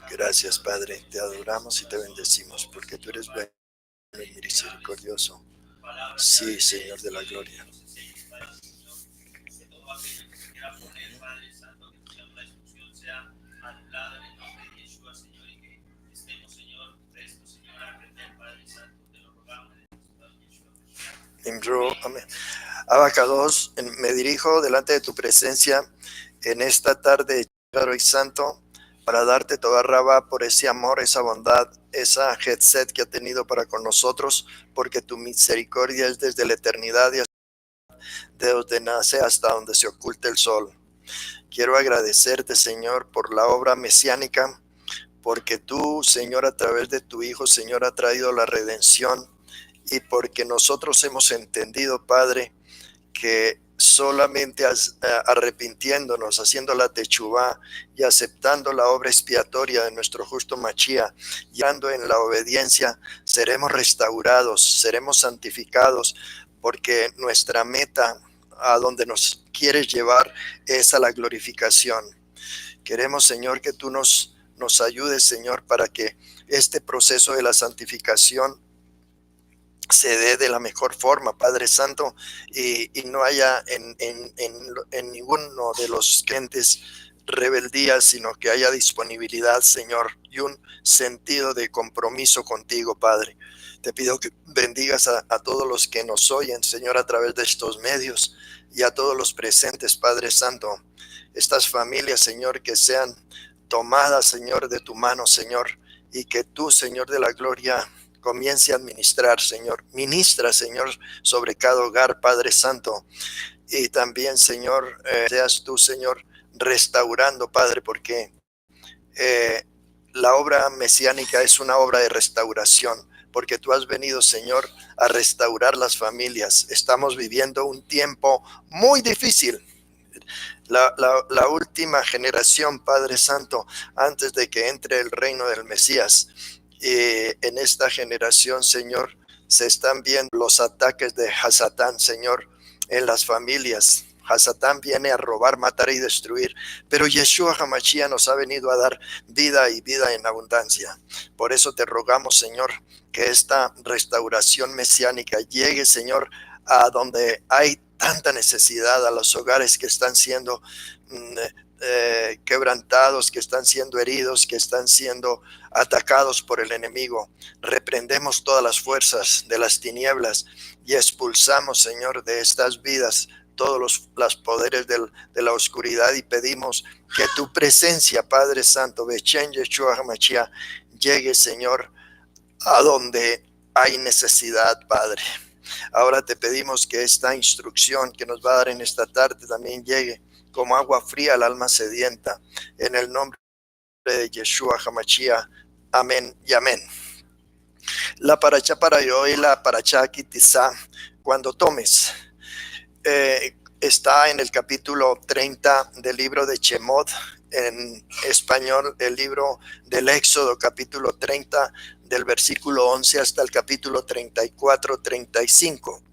Gracias, Padre. Te adoramos y te bendecimos porque tú eres bueno y misericordioso. Sí, Señor de la gloria. Amén. Abacados, me dirijo delante de tu presencia en esta tarde, claro y santo, para darte toda raba por ese amor, esa bondad, esa hetset que ha tenido para con nosotros, porque tu misericordia es desde la eternidad y de donde nace hasta donde se oculta el sol. Quiero agradecerte, Señor, por la obra mesiánica, porque tú, Señor, a través de tu Hijo, Señor, ha traído la redención, y porque nosotros hemos entendido, Padre, que solamente arrepintiéndonos, haciendo la techuvá y aceptando la obra expiatoria de nuestro justo Machía, y andando en la obediencia, seremos restaurados, seremos santificados, porque nuestra meta a donde nos quieres llevar es a la glorificación. Queremos, Señor, que tú nos ayudes, Señor, para que este proceso de la santificación se dé de la mejor forma, Padre Santo, y no haya en ninguno de los creyentes rebeldía, sino que haya disponibilidad, Señor, y un sentido de compromiso contigo, Padre. Te pido que bendigas a todos los que nos oyen, Señor, a través de estos medios, y a todos los presentes, Padre Santo. Estas familias, Señor, que sean tomadas, Señor, de tu mano, Señor, y que tú, Señor de la gloria, comience a administrar, Señor. Ministra, Señor, sobre cada hogar, Padre Santo. Y también, Señor, seas tú, Señor, restaurando, Padre, porque la obra mesiánica es una obra de restauración, porque tú has venido, Señor, a restaurar las familias. Estamos viviendo un tiempo muy difícil. La última generación, Padre Santo, antes de que entre el reino del Mesías. En esta generación, Señor, se están viendo los ataques de Hasatán, Señor, en las familias. Hasatán viene a robar, matar y destruir, pero Yeshua HaMashiach nos ha venido a dar vida y vida en abundancia. Por eso te rogamos, Señor, que esta restauración mesiánica llegue, Señor, a donde hay tanta necesidad, a los hogares que están siendo quebrantados, que están siendo heridos, que están siendo atacados por el enemigo. Reprendemos todas las fuerzas de las tinieblas y expulsamos, Señor, de estas vidas todos los poderes de la oscuridad, y pedimos que tu presencia, Padre Santo, Bechen Yeshua HaMashiach, llegue, Señor, a donde hay necesidad, Padre. Ahora te pedimos que esta instrucción que nos va a dar en esta tarde también llegue como agua fría al alma sedienta, en el nombre de Yeshua HaMashiach. Amén y amén. La paracha para hoy, la paracha Kitizá, cuando tomes, está en el capítulo 30 del libro de Shemot, en español el libro del Éxodo, capítulo 30, del versículo 11 hasta el capítulo 34-35.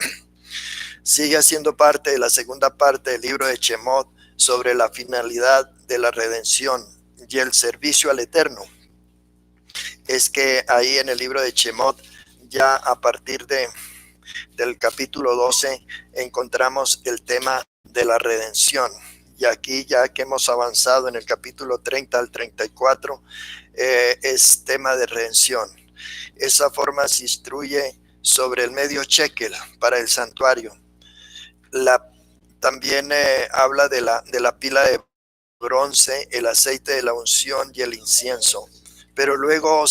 Sigue siendo parte de la segunda parte del libro de Shemot sobre la finalidad de la redención y el servicio al Eterno. Es que ahí en el libro de Shemot, ya a partir del capítulo 12, encontramos el tema de la redención. Y aquí, ya que hemos avanzado en el capítulo 30 al 34, es tema de redención. Esa forma se instruye sobre el medio shekel para el santuario. También habla de la pila de bronce, el aceite de la unción y el incienso. Pero luego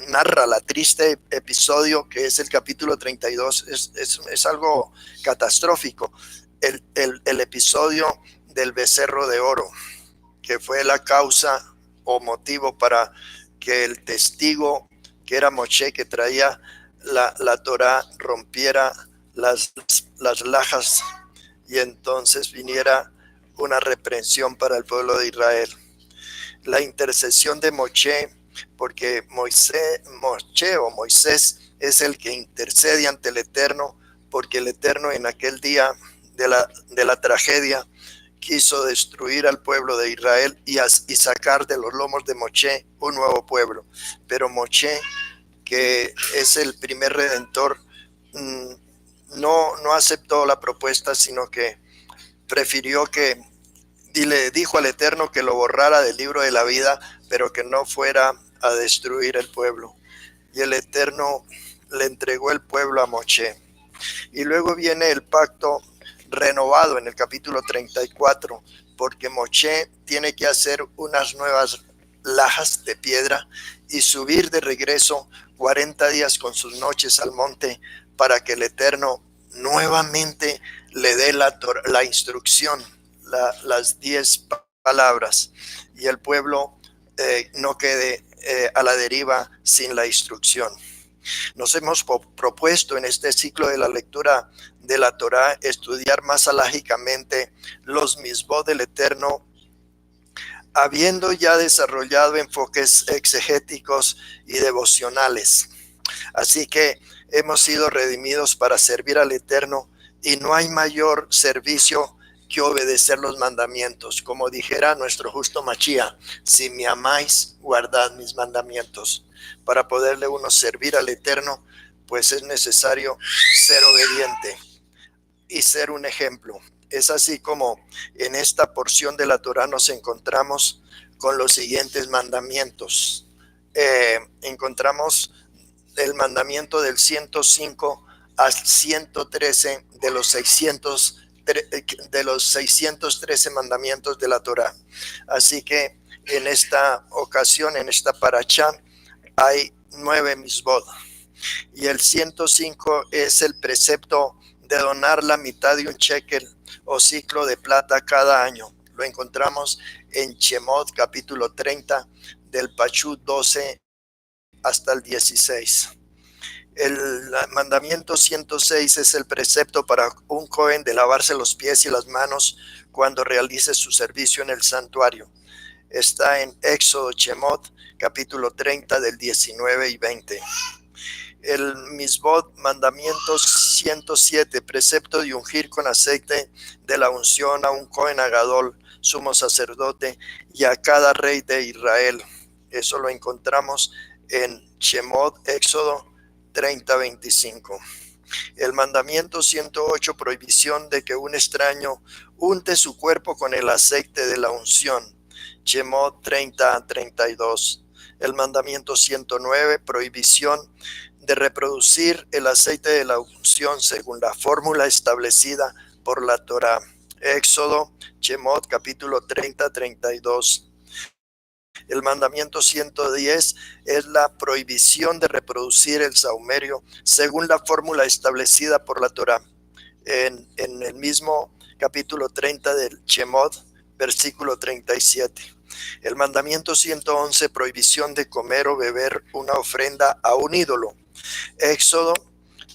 narra la triste episodio que es el capítulo 32. Es algo catastrófico. El episodio del becerro de oro, que fue la causa o motivo para que el testigo, que era Moshe, que traía la Torá, rompiera las lajas, y entonces viniera una reprensión para el pueblo de Israel. La intercesión de Moshe, porque Moisés es el que intercede ante el Eterno, porque el Eterno en aquel día de la tragedia quiso destruir al pueblo de Israel y sacar de los lomos de Moshe un nuevo pueblo. Pero Moshe, que es el primer redentor, no aceptó la propuesta, sino que prefirió que, y le dijo al Eterno que lo borrara del libro de la vida, pero que no fuera a destruir el pueblo. Y el Eterno le entregó el pueblo a Moshe. Y luego viene el pacto renovado en el capítulo 34, porque Moshe tiene que hacer unas nuevas lajas de piedra y subir de regreso 40 días con sus noches al monte para que el Eterno nuevamente le dé la instrucción, las 10 palabras, y el pueblo no quede a la deriva sin la instrucción. Nos hemos propuesto en este ciclo de la lectura de la Torá estudiar más alágicamente los misbot del Eterno, habiendo ya desarrollado enfoques exegéticos y devocionales. Así que hemos sido redimidos para servir al Eterno, y no hay mayor servicio que obedecer los mandamientos. Como dijera nuestro justo Machía, si me amáis, guardad mis mandamientos. Para poderle uno servir al Eterno, pues es necesario ser obediente y ser un ejemplo. Es así como en esta porción de la Torá nos encontramos con los siguientes mandamientos. Encontramos el mandamiento del 105 al 113 de los 613 mandamientos de la Torá. Así que en esta ocasión, en esta parashá, hay 9 misbot. Y el 105 es el precepto de donar la mitad de un shekel o ciclo de plata cada año. Lo encontramos en Shemot capítulo 30, del Pachut 12 hasta el 16. El mandamiento 106 es el precepto para un cohen de lavarse los pies y las manos cuando realice su servicio en el santuario. Está en Éxodo, Shemot, capítulo 30, del 19 y 20. El misbot, mandamiento 107, precepto de ungir con aceite de la unción a un cohen agadol, sumo sacerdote, y a cada rey de Israel. Eso lo encontramos en Shemot, Éxodo 30:25. El mandamiento 108, prohibición de que un extraño unte su cuerpo con el aceite de la unción. Shemot 30:32. El mandamiento 109, prohibición de reproducir el aceite de la unción según la fórmula establecida por la Torá. Éxodo, Shemot, capítulo 30:32. El mandamiento 110 es la prohibición de reproducir el saumerio según la fórmula establecida por la Torá. En el mismo capítulo 30 del Shemot, versículo 37. El mandamiento 111, prohibición de comer o beber una ofrenda a un ídolo. Éxodo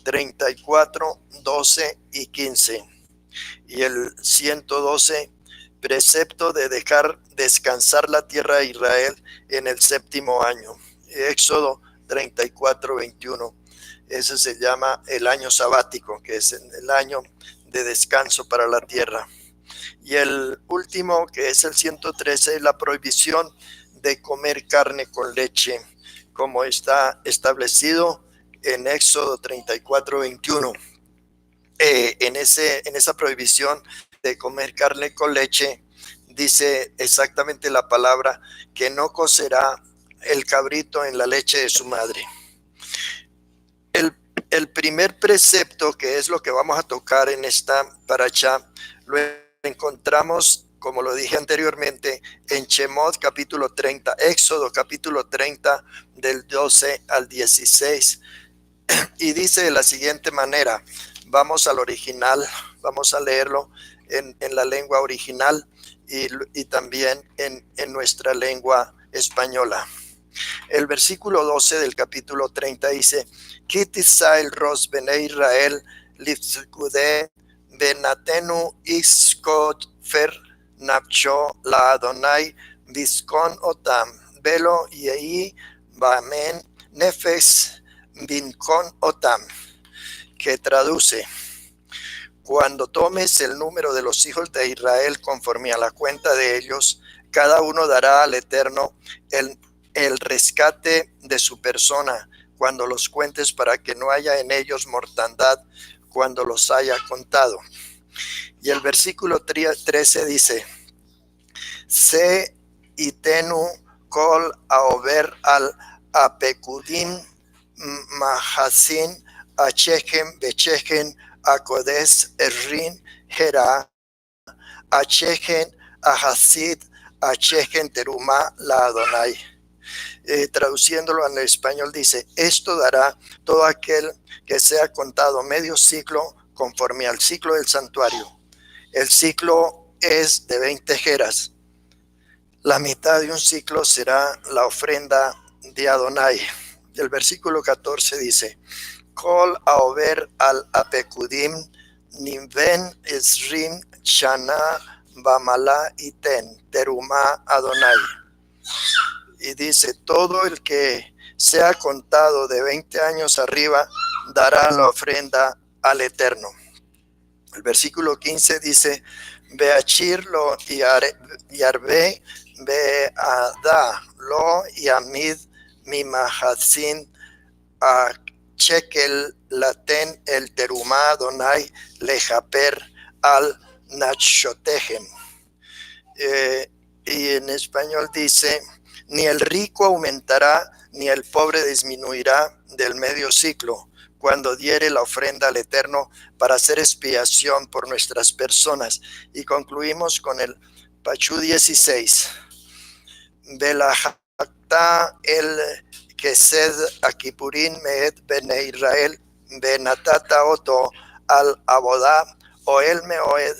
34, 12 y 15. Y el 112, precepto de dejar descansar la tierra de Israel en el 7º año. Éxodo 34, 21. Ese se llama el año sabático, que es el año de descanso para la tierra. Y el último, que es el 113, la prohibición de comer carne con leche, como está establecido en Éxodo 34, 21. En esa prohibición de comer carne con leche, dice exactamente la palabra que no cocerá el cabrito en la leche de su madre. El primer precepto, que es lo que vamos a tocar en esta parashá, lo encontramos, como lo dije anteriormente, en Shemot capítulo 30, Éxodo capítulo 30, del 12 al 16, y dice de la siguiente manera. Vamos al original, vamos a leerlo en la lengua original y también en nuestra lengua española. El versículo 12 del capítulo 30 dice: Kitisa el ros bene Israel lifzukude benatenu iskot fer napcho la Adonai viskon otam velo yei bamen nefes vinkon otam, que traduce: Cuando tomes el número de los hijos de Israel conforme a la cuenta de ellos, cada uno dará al Eterno el rescate de su persona cuando los cuentes, para que no haya en ellos mortandad cuando los haya contado. Y el versículo 13 dice: Se itenu kol aover al apekudim mahasin achechem bechechen akodes errin hera achechem ahasid achechem teruma la Adonai. Traduciéndolo al español dice: esto dará todo aquel que sea contado medio ciclo conforme al ciclo del santuario. El ciclo es de 20 jeras. La mitad de un ciclo será la ofrenda de Adonai. El versículo 14 dice: Kol aover al apekudim niven esrim shana bamala iten teruma Adonai. Y dice: todo el que sea contado de 20 años arriba dará la ofrenda al Eterno. El versículo 15 dice: Beachir lo yarbe beada lo yamid mimahatzin a chekel laten el terumá Adonai lejaper al nachotegen. Y en español dice: ni el rico aumentará, ni el pobre disminuirá del medio ciclo, cuando diere la ofrenda al Eterno para hacer expiación por nuestras personas. Y concluimos con el Pachú 16. Belahakta el Kesed Akipurin Meet Bene Israel Benatata Oto al Abodá Oel Meoed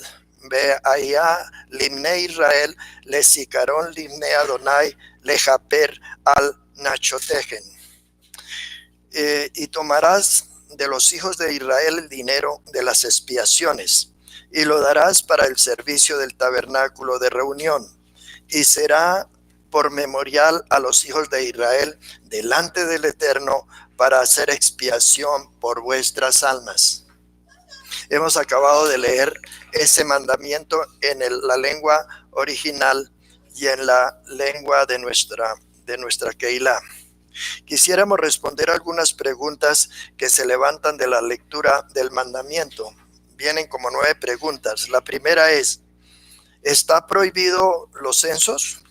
Beaya Limne Israel Le Sicaron Limne Adonai Le Japer al Nachotegen. Y tomarás de los hijos de Israel el dinero de las expiaciones y lo darás para el servicio del tabernáculo de reunión, y será por memorial a los hijos de Israel delante del Eterno para hacer expiación por vuestras almas. Hemos acabado de leer ese mandamiento en la lengua original y en la lengua de nuestra Keilah. Quisiéramos responder algunas preguntas que se levantan de la lectura del mandamiento. Vienen como 9 preguntas. La primera es: ¿está prohibido los censos?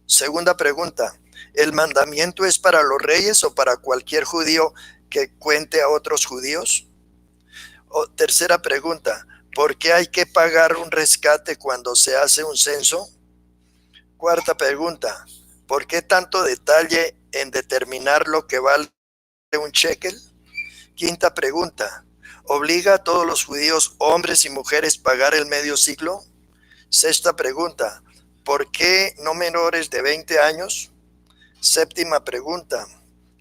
Segunda pregunta: ¿el mandamiento es para los reyes o para cualquier judío que cuente a otros judíos? Tercera pregunta: ¿por qué hay que pagar un rescate cuando se hace un censo? Cuarta pregunta: ¿por qué tanto detalle en determinar lo que vale un shekel? Quinta pregunta: ¿obliga a todos los judíos, hombres y mujeres, pagar el medio ciclo? Sexta pregunta: ¿por qué no menores de 20 años? Séptima pregunta: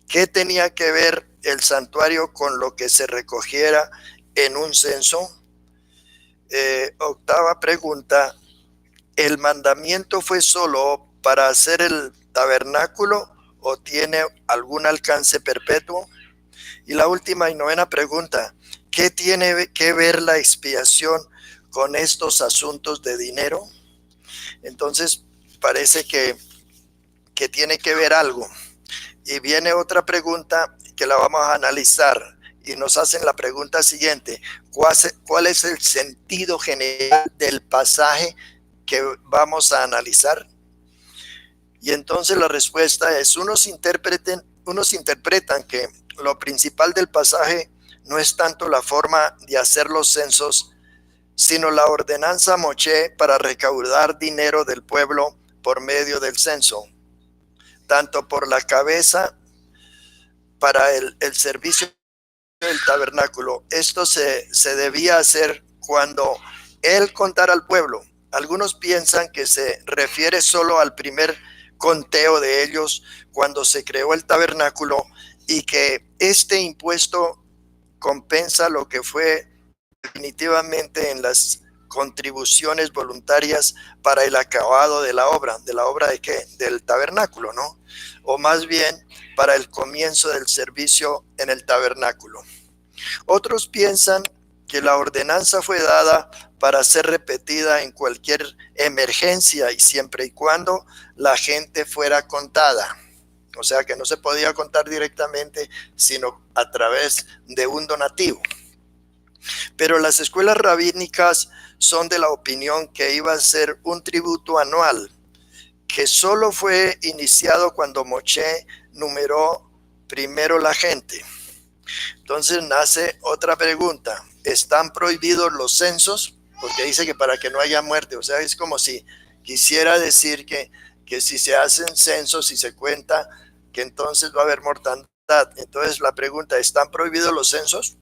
¿qué tenía que ver el santuario con lo que se recogiera en un censo? Octava pregunta: ¿el mandamiento fue solo para hacer el tabernáculo o tiene algún alcance perpetuo? Y la última y novena pregunta: ¿qué tiene que ver la expiación con estos asuntos de dinero? Entonces parece que tiene que ver algo. Y viene otra pregunta que la vamos a analizar, y nos hacen la pregunta siguiente: ¿cuál es el sentido general del pasaje que vamos a analizar? Y entonces la respuesta es: unos interpretan que lo principal del pasaje no es tanto la forma de hacer los censos, sino la ordenanza Moshe para recaudar dinero del pueblo por medio del censo, tanto por la cabeza para el servicio del tabernáculo. Esto se debía hacer cuando él contara al pueblo. Algunos piensan que se refiere solo al primer conteo de ellos cuando se creó el tabernáculo, y que este impuesto compensa lo que fue definitivamente en las contribuciones voluntarias para el acabado de la obra. ¿De la obra de qué? Del tabernáculo, ¿no? O más bien para el comienzo del servicio en el tabernáculo. Otros piensan que la ordenanza fue dada para ser repetida en cualquier emergencia y siempre y cuando la gente fuera contada. O sea que no se podía contar directamente, sino a través de un donativo. Pero las escuelas rabínicas son de la opinión que iba a ser un tributo anual, que solo fue iniciado cuando Moshe numeró primero la gente. Entonces nace otra pregunta: ¿están prohibidos los censos? Porque dice que para que no haya muerte. O sea, es como si quisiera decir que si se hacen censos y se cuenta, que entonces va a haber mortandad. Entonces la pregunta: ¿están prohibidos los censos?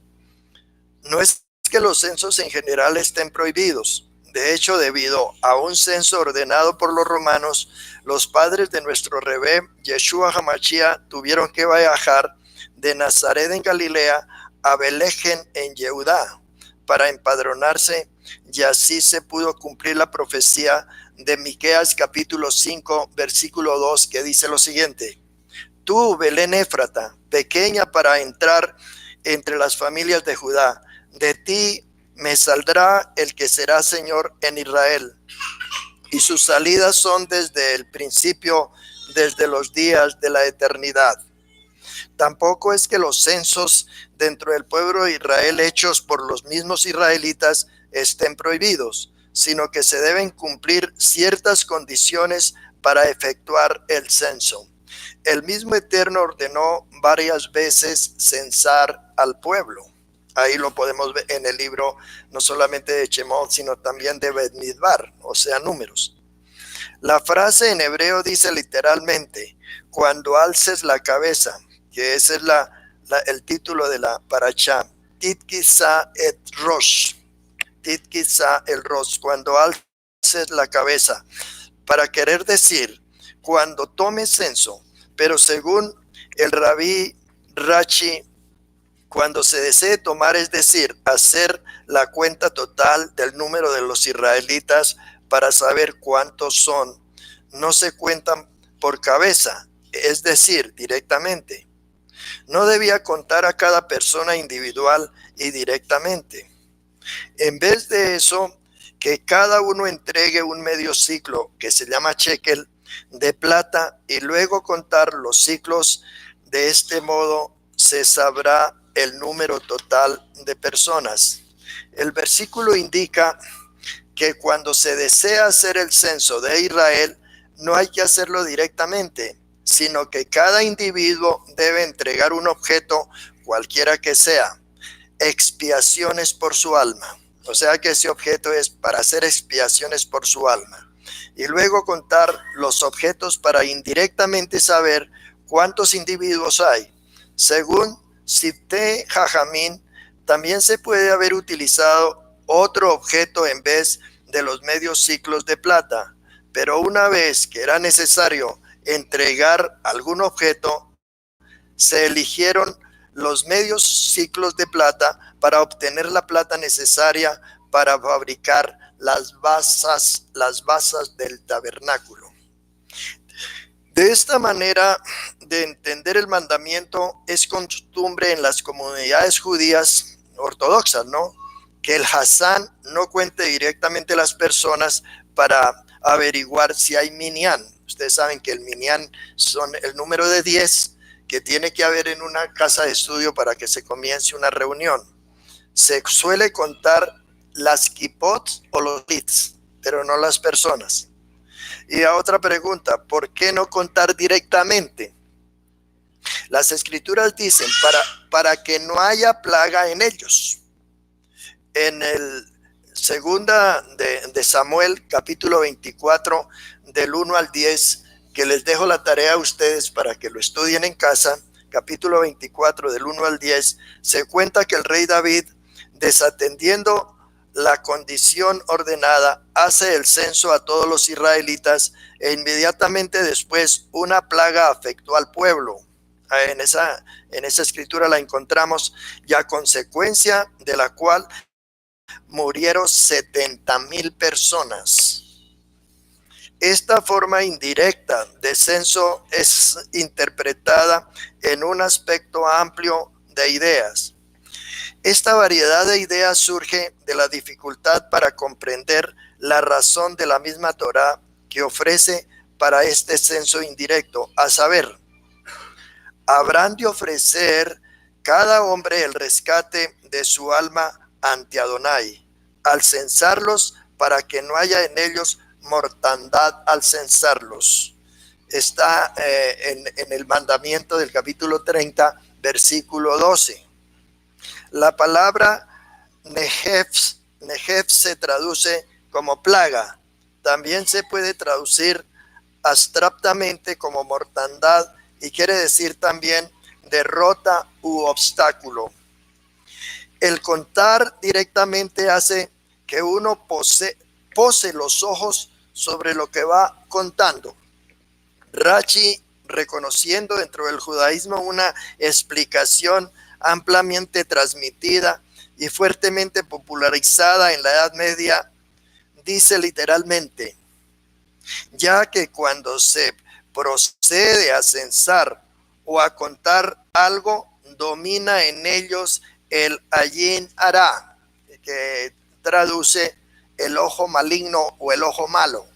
No es que los censos en general estén prohibidos. De hecho, debido a un censo ordenado por los romanos, los padres de nuestro Rebbe, Yeshua HaMashiach, tuvieron que viajar de Nazaret en Galilea a Belén en Yehudá para empadronarse, y así se pudo cumplir la profecía de Miqueas capítulo 5 versículo 2, que dice lo siguiente: tú, Belén Éfrata, pequeña para entrar entre las familias de Judá, de ti me saldrá el que será Señor en Israel, y sus salidas son desde el principio, desde los días de la eternidad. Tampoco es que los censos dentro del pueblo de Israel hechos por los mismos israelitas estén prohibidos, sino que se deben cumplir ciertas condiciones para efectuar el censo. El mismo Eterno ordenó varias veces censar al pueblo. Ahí lo podemos ver en el libro no solamente de Shemot, sino también de Bamidbar, o sea, Números. La frase en hebreo dice literalmente: cuando alces la cabeza, que ese es el título de la parashá, Titkisa et Rosh, Titkisa el Rosh, cuando alces la cabeza, para querer decir cuando tomes censo. Pero según el Rabí Rashi, cuando se desee tomar, es decir, hacer la cuenta total del número de los israelitas para saber cuántos son, no se cuentan por cabeza, es decir, directamente. No debía contar a cada persona individual y directamente. En vez de eso, que cada uno entregue un medio ciclo, que se llama shekel, de plata, y luego contar los ciclos. De este modo se sabrá el número total de personas. El versículo indica que cuando se desea hacer el censo de Israel, no hay que hacerlo directamente, sino que cada individuo debe entregar un objeto, cualquiera que sea, expiaciones por su alma. O sea que ese objeto es para hacer expiaciones por su alma. Y luego contar los objetos para indirectamente saber cuántos individuos hay. Según Sifte Jajamín, también se puede haber utilizado otro objeto en vez de los medios ciclos de plata, pero una vez que era necesario entregar algún objeto, se eligieron los medios ciclos de plata para obtener la plata necesaria para fabricar las basas del tabernáculo. De esta manera de entender el mandamiento, es costumbre en las comunidades judías ortodoxas, ¿no?, que el Hazán no cuente directamente las personas para averiguar si hay minyan. Ustedes saben que el minyan son el número de 10 que tiene que haber en una casa de estudio para que se comience una reunión. Se suele contar las kipot o los leads, pero no las personas. Y a otra pregunta: ¿por qué no contar directamente? Las escrituras dicen para que no haya plaga en ellos. En el segunda de Samuel, capítulo 24, del 1 al 10, que les dejo la tarea a ustedes para que lo estudien en casa, capítulo 24, del 1 al 10, se cuenta que el rey David, desatendiendo la condición ordenada, hace el censo a todos los israelitas, e inmediatamente después una plaga afectó al pueblo. En esa escritura la encontramos, y a consecuencia de la cual murieron 70,000 personas. Esta forma indirecta de censo es interpretada en un aspecto amplio de ideas. Esta variedad de ideas surge de la dificultad para comprender la razón de la misma Torá que ofrece para este censo indirecto, a saber, habrán de ofrecer cada hombre el rescate de su alma ante Adonai, al censarlos, para que no haya en ellos mortandad al censarlos. Está en el mandamiento del capítulo 30, versículo 12. La palabra Negev se traduce como plaga. También se puede traducir abstractamente como mortandad y quiere decir también derrota u obstáculo. El contar directamente hace que uno pose los ojos sobre lo que va contando. Rashi, reconociendo dentro del judaísmo una explicación ampliamente transmitida y fuertemente popularizada en la Edad Media, dice literalmente, ya que cuando se procede a censar o a contar algo, domina en ellos el ayin hará, que traduce el ojo maligno o el ojo malo.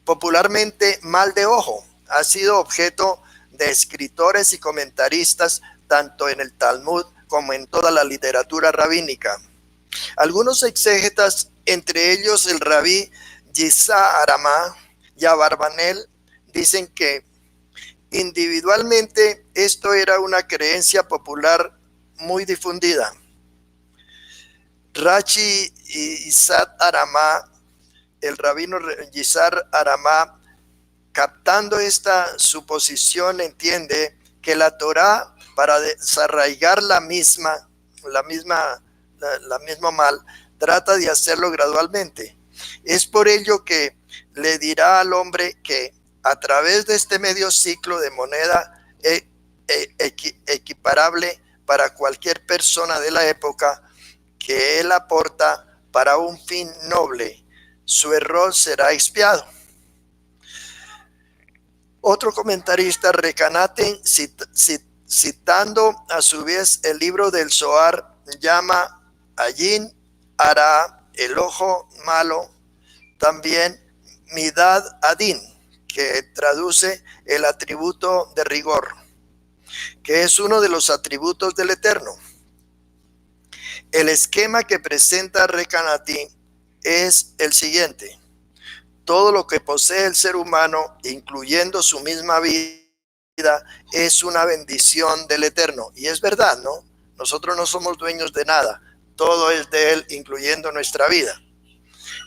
Popularmente mal de ojo, ha sido objeto de escritores y comentaristas tanto en el Talmud como en toda la literatura rabínica. Algunos exégetas, entre ellos el rabí Yisa Aramá y Abarbanel, dicen que individualmente esto era una creencia popular muy difundida. Rashi y Isat Aramá, el rabino Yisar Aramá, captando esta suposición, entiende que la Torá, para desarraigar la misma mal, trata de hacerlo gradualmente. Es por ello que le dirá al hombre que a través de este medio ciclo de moneda equiparable para cualquier persona de la época que él aporta para un fin noble, su error será expiado. Otro comentarista, Recanati, citando a su vez el libro del Zohar, llama Ayin Ara, el ojo malo, también Midad Adin, que traduce el atributo de rigor, que es uno de los atributos del Eterno. El esquema que presenta Recanati es el siguiente: todo lo que posee el ser humano, incluyendo su misma vida, es una bendición del Eterno. Y es verdad, ¿no? Nosotros no somos dueños de nada. Todo es de Él, incluyendo nuestra vida.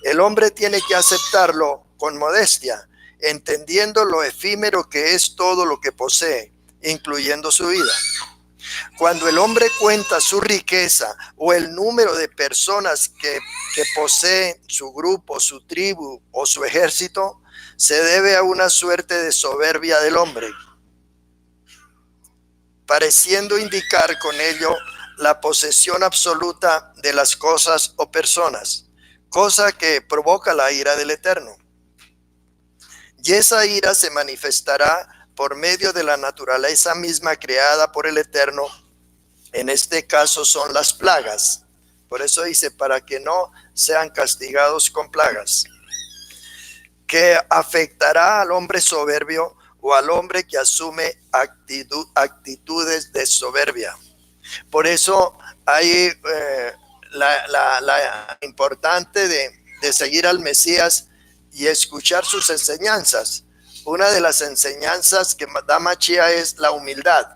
El hombre tiene que aceptarlo con modestia, entendiendo lo efímero que es todo lo que posee, incluyendo su vida. Cuando el hombre cuenta su riqueza o el número de personas que posee su grupo, su tribu o su ejército, se debe a una suerte de soberbia del hombre, pareciendo indicar con ello la posesión absoluta de las cosas o personas, cosa que provoca la ira del Eterno. Y esa ira se manifestará por medio de la naturaleza misma creada por el Eterno. En este caso son las plagas. Por eso dice, para que no sean castigados con plagas, que afectará al hombre soberbio o al hombre que asume actitudes de soberbia. Por eso hay la importante de seguir al Mesías y escuchar sus enseñanzas. Una de las enseñanzas que da Mashiach es la humildad.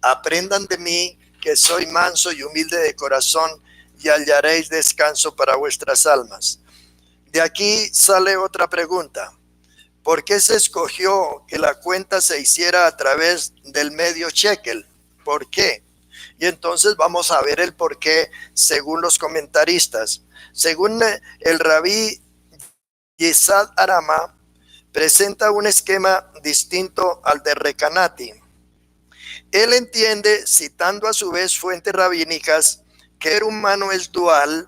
Aprendan de mí, que soy manso y humilde de corazón, y hallaréis descanso para vuestras almas. De aquí sale otra pregunta: ¿por qué se escogió que la cuenta se hiciera a través del medio shekel? ¿Por qué? Y entonces vamos a ver el por qué según los comentaristas. Según el rabí Yisad Aramá, presenta un esquema distinto al de Recanati. Él entiende, citando a su vez fuentes rabínicas, que el humano es dual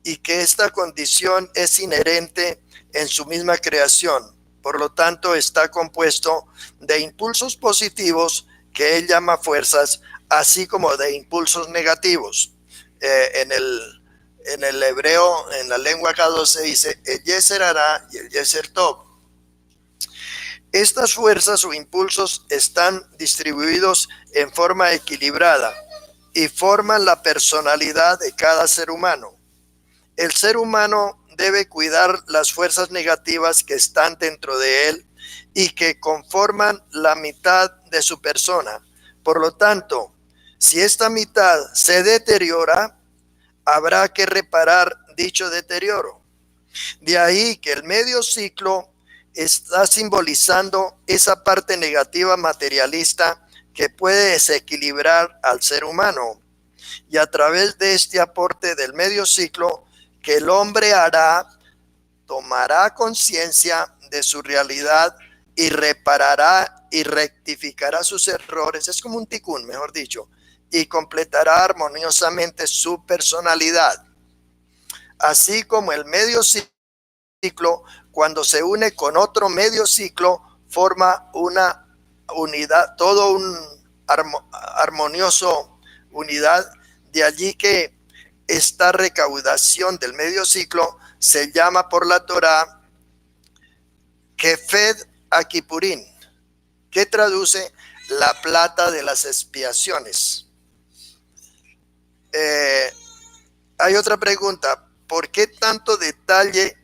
y que esta condición es inherente en su misma creación. Por lo tanto, está compuesto de impulsos positivos que él llama fuerzas, así como de impulsos negativos. En el hebreo, en la lengua K2 se dice el Yeser Hará y el Yeser Tov. Estas fuerzas o impulsos están distribuidos en forma equilibrada y forman la personalidad de cada ser humano. El ser humano debe cuidar las fuerzas negativas que están dentro de él y que conforman la mitad de su persona. Por lo tanto, si esta mitad se deteriora, habrá que reparar dicho deterioro. De ahí que el medio ciclo está simbolizando esa parte negativa materialista que puede desequilibrar al ser humano. Y a través de este aporte del medio ciclo que el hombre hará, tomará conciencia de su realidad y reparará y rectificará sus errores. Es como un tikkun, mejor dicho, y completará armoniosamente su personalidad. Así como el medio ciclo, cuando se une con otro medio ciclo, forma una unidad, todo un armonioso unidad. De allí que esta recaudación del medio ciclo se llama por la Torá Kefed Akipurín, que traduce la plata de las expiaciones. Hay otra pregunta: ¿por qué tanto detalle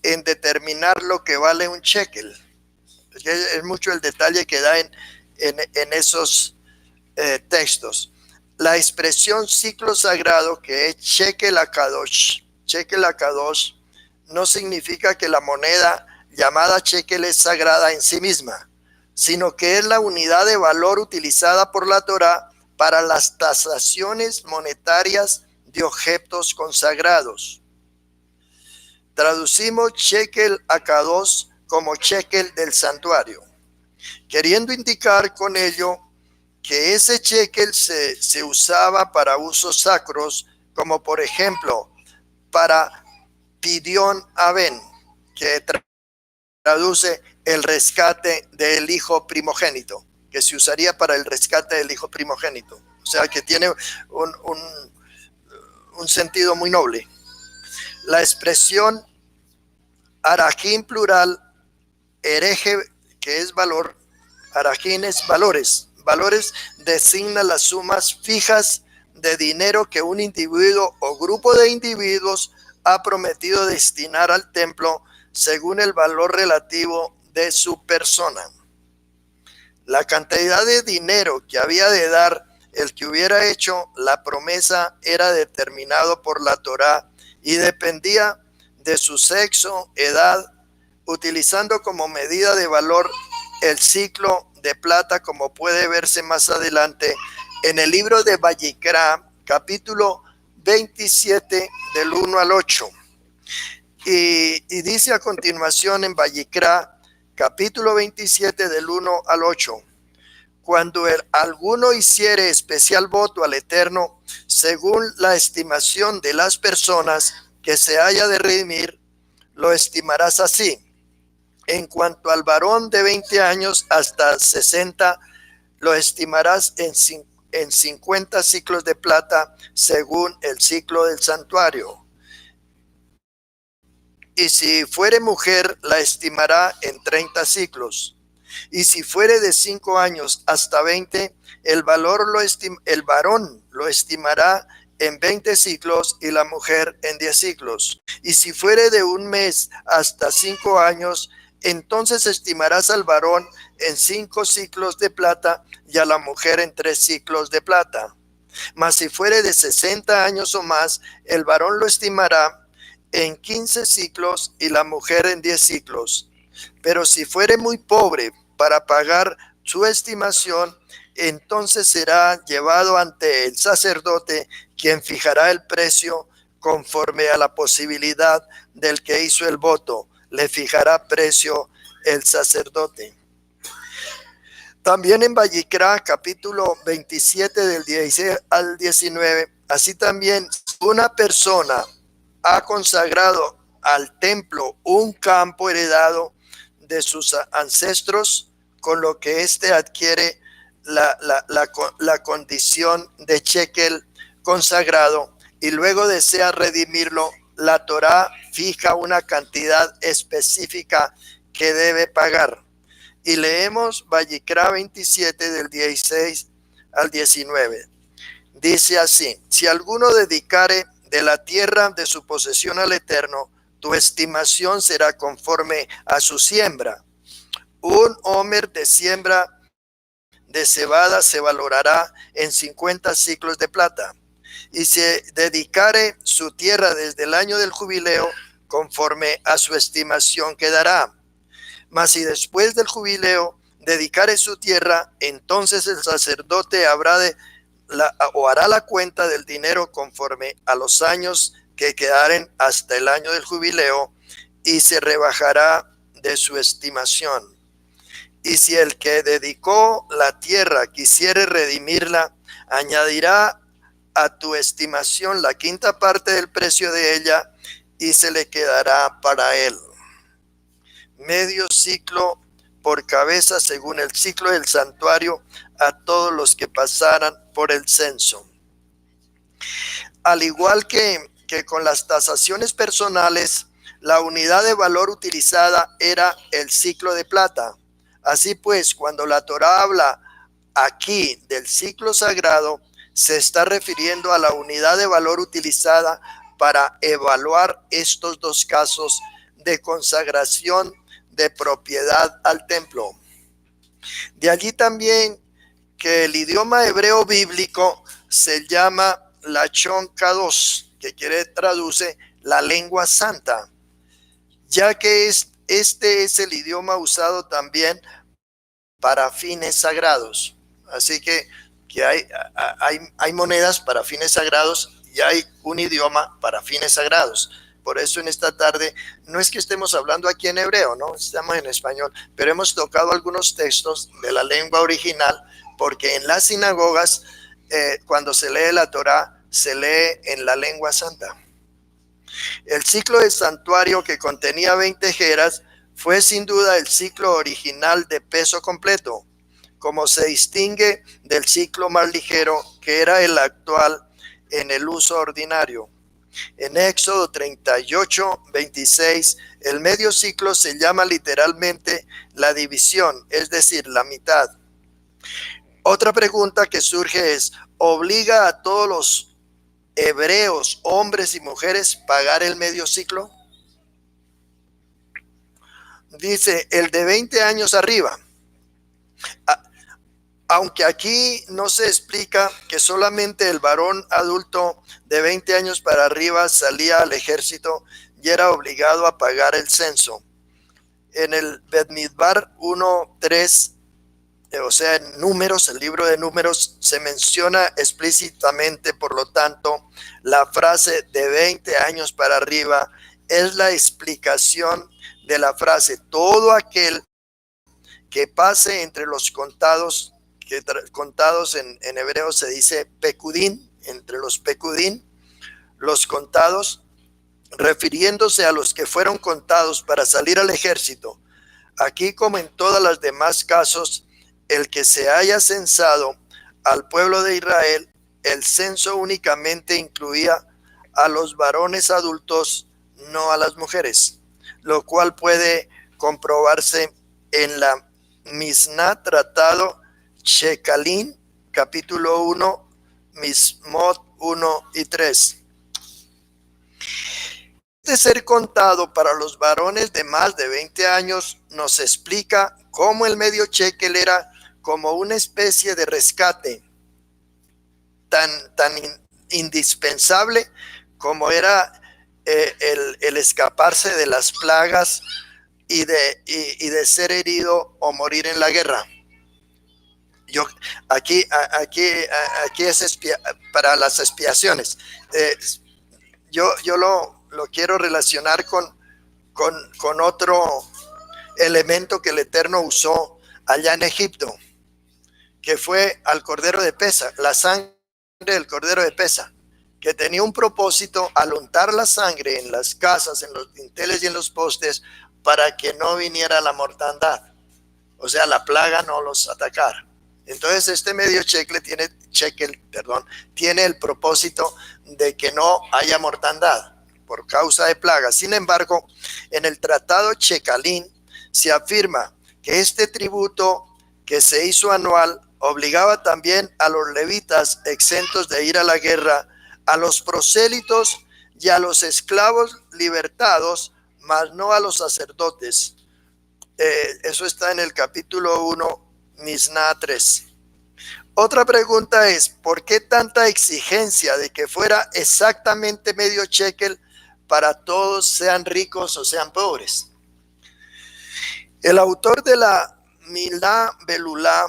en determinar lo que vale un shekel? Es mucho el detalle que da en esos textos. La expresión ciclo sagrado, que es shekel HaKadosh, no significa que la moneda llamada shekel es sagrada en sí misma, sino que es la unidad de valor utilizada por la Torá para las tasaciones monetarias de objetos consagrados. Traducimos shekel HaKadosh como shekel del santuario, queriendo indicar con ello que ese shekel se usaba para usos sacros, como por ejemplo para Pidyon Aben, que traduce el rescate del hijo primogénito, que se usaría para el rescate del hijo primogénito. O sea que tiene un sentido muy noble. La expresión Arajim plural, hereje, que es valor, Arajim es valores. Valores designa las sumas fijas de dinero que un individuo o grupo de individuos ha prometido destinar al templo según el valor relativo de su persona. La cantidad de dinero que había de dar el que hubiera hecho la promesa era determinado por la Torá y dependía de su sexo, edad, utilizando como medida de valor el ciclo de plata, como puede verse más adelante en el libro de Vayikra, capítulo 27, del 1 al 8. Y dice a continuación en Vayikra, capítulo 27, del 1 al 8. Cuando alguno hiciere especial voto al Eterno, según la estimación de las personas que se haya de redimir, lo estimarás así. En cuanto al varón de 20 años hasta 60, lo estimarás en 50 ciclos de plata, según el ciclo del santuario. Y si fuere mujer, la estimará en 30 ciclos. Y si fuere de 5 años hasta 20, el varón lo estimará en 20 ciclos y la mujer en 10 ciclos. Y si fuere de 1 mes hasta 5 años, entonces estimarás al varón en 5 ciclos de plata y a la mujer en 3 ciclos de plata. Mas si fuere de 60 años o más, el varón lo estimará en 15 ciclos y la mujer en 10 ciclos. Pero si fuere muy pobre para pagar su estimación, entonces será llevado ante el sacerdote, quien fijará el precio conforme a la posibilidad del que hizo el voto. Le fijará precio el sacerdote. También en Vayikra, capítulo 27, del 16 al 19, así también una persona ha consagrado al templo un campo heredado de sus ancestros, con lo que éste adquiere la condición de shekel consagrado y luego desea redimirlo, la Torá fija una cantidad específica que debe pagar. Y leemos Vayikra 27 del 16 al 19. Dice así: si alguno dedicare de la tierra de su posesión al Eterno, tu estimación será conforme a su siembra. Un homer de siembra de cebada se valorará en 50 siclos de plata. Y se dedicare su tierra desde el año del jubileo, conforme a su estimación quedará. Mas si después del jubileo dedicare su tierra, entonces el sacerdote hará la cuenta del dinero conforme a los años que quedaren hasta el año del jubileo, y se rebajará de su estimación. Y si el que dedicó la tierra quisiere redimirla, añadirá a tu estimación la quinta parte del precio de ella, y se le quedará para él. Medio ciclo por cabeza según el ciclo del santuario a todos los que pasaran por el censo. Al igual que con las tasaciones personales, la unidad de valor utilizada era el ciclo de plata. Así pues, cuando la Torá habla aquí del ciclo sagrado, se está refiriendo a la unidad de valor utilizada para evaluar estos dos casos de consagración de propiedad al templo. De allí también que el idioma hebreo bíblico se llama Lachon Kadosh, que traduce la lengua santa, ya que este es el idioma usado también para fines sagrados. Así que hay monedas para fines sagrados y hay un idioma para fines sagrados. Por eso en esta tarde no es que estemos hablando aquí en hebreo, no, estamos en español, pero hemos tocado algunos textos de la lengua original, porque en las sinagogas cuando se lee la Torá se lee en la lengua santa. El ciclo del santuario, que contenía 20 jeras, fue sin duda el ciclo original de peso completo, como se distingue del ciclo más ligero, que era el actual en el uso ordinario. En Éxodo 38, 26, el medio ciclo se llama literalmente la división, es decir, la mitad. Otra pregunta que surge es: ¿obliga a todos los hebreos, hombres y mujeres, pagar el medio ciclo? Dice, el de 20 años arriba. Aunque aquí no se explica que solamente el varón adulto de 20 años para arriba salía al ejército y era obligado a pagar el censo. En el Bet-Midbar 1:3, o sea, en Números, el libro de Números, se menciona explícitamente, por lo tanto, la frase de 20 años para arriba es la explicación de la frase: todo aquel que pase entre los contados, que contados en hebreo se dice pekudín, entre los pekudín, los contados, refiriéndose a los que fueron contados para salir al ejército. Aquí, como en todos los demás casos, el que se haya censado al pueblo de Israel, el censo únicamente incluía a los varones adultos, no a las mujeres, lo cual puede comprobarse en la Mishnah tratado Shekalin, capítulo 1, Mismot 1 y 3. De ser contado para los varones de más de 20 años nos explica cómo el medio shekel era como una especie de rescate tan indispensable como era el escaparse de las plagas y de ser herido o morir en la guerra. Aquí es para las expiaciones. Yo lo quiero relacionar con otro elemento que el Eterno usó allá en Egipto, que fue al cordero de Pesa, la sangre del cordero de Pesa, que tenía un propósito: al untar la sangre en las casas, en los dinteles y en los postes, para que no viniera la mortandad, o sea, la plaga no los atacara. Entonces este medio tiene el propósito de que no haya mortandad por causa de plagas. Sin embargo, en el tratado Checalín se afirma que este tributo que se hizo anual obligaba también a los levitas exentos de ir a la guerra, a los prosélitos y a los esclavos libertados, mas no a los sacerdotes. Eso está en el capítulo 1, Misná 3. Otra pregunta es, ¿por qué tanta exigencia de que fuera exactamente medio shekel para todos, sean ricos o sean pobres? El autor de la Milá Belulá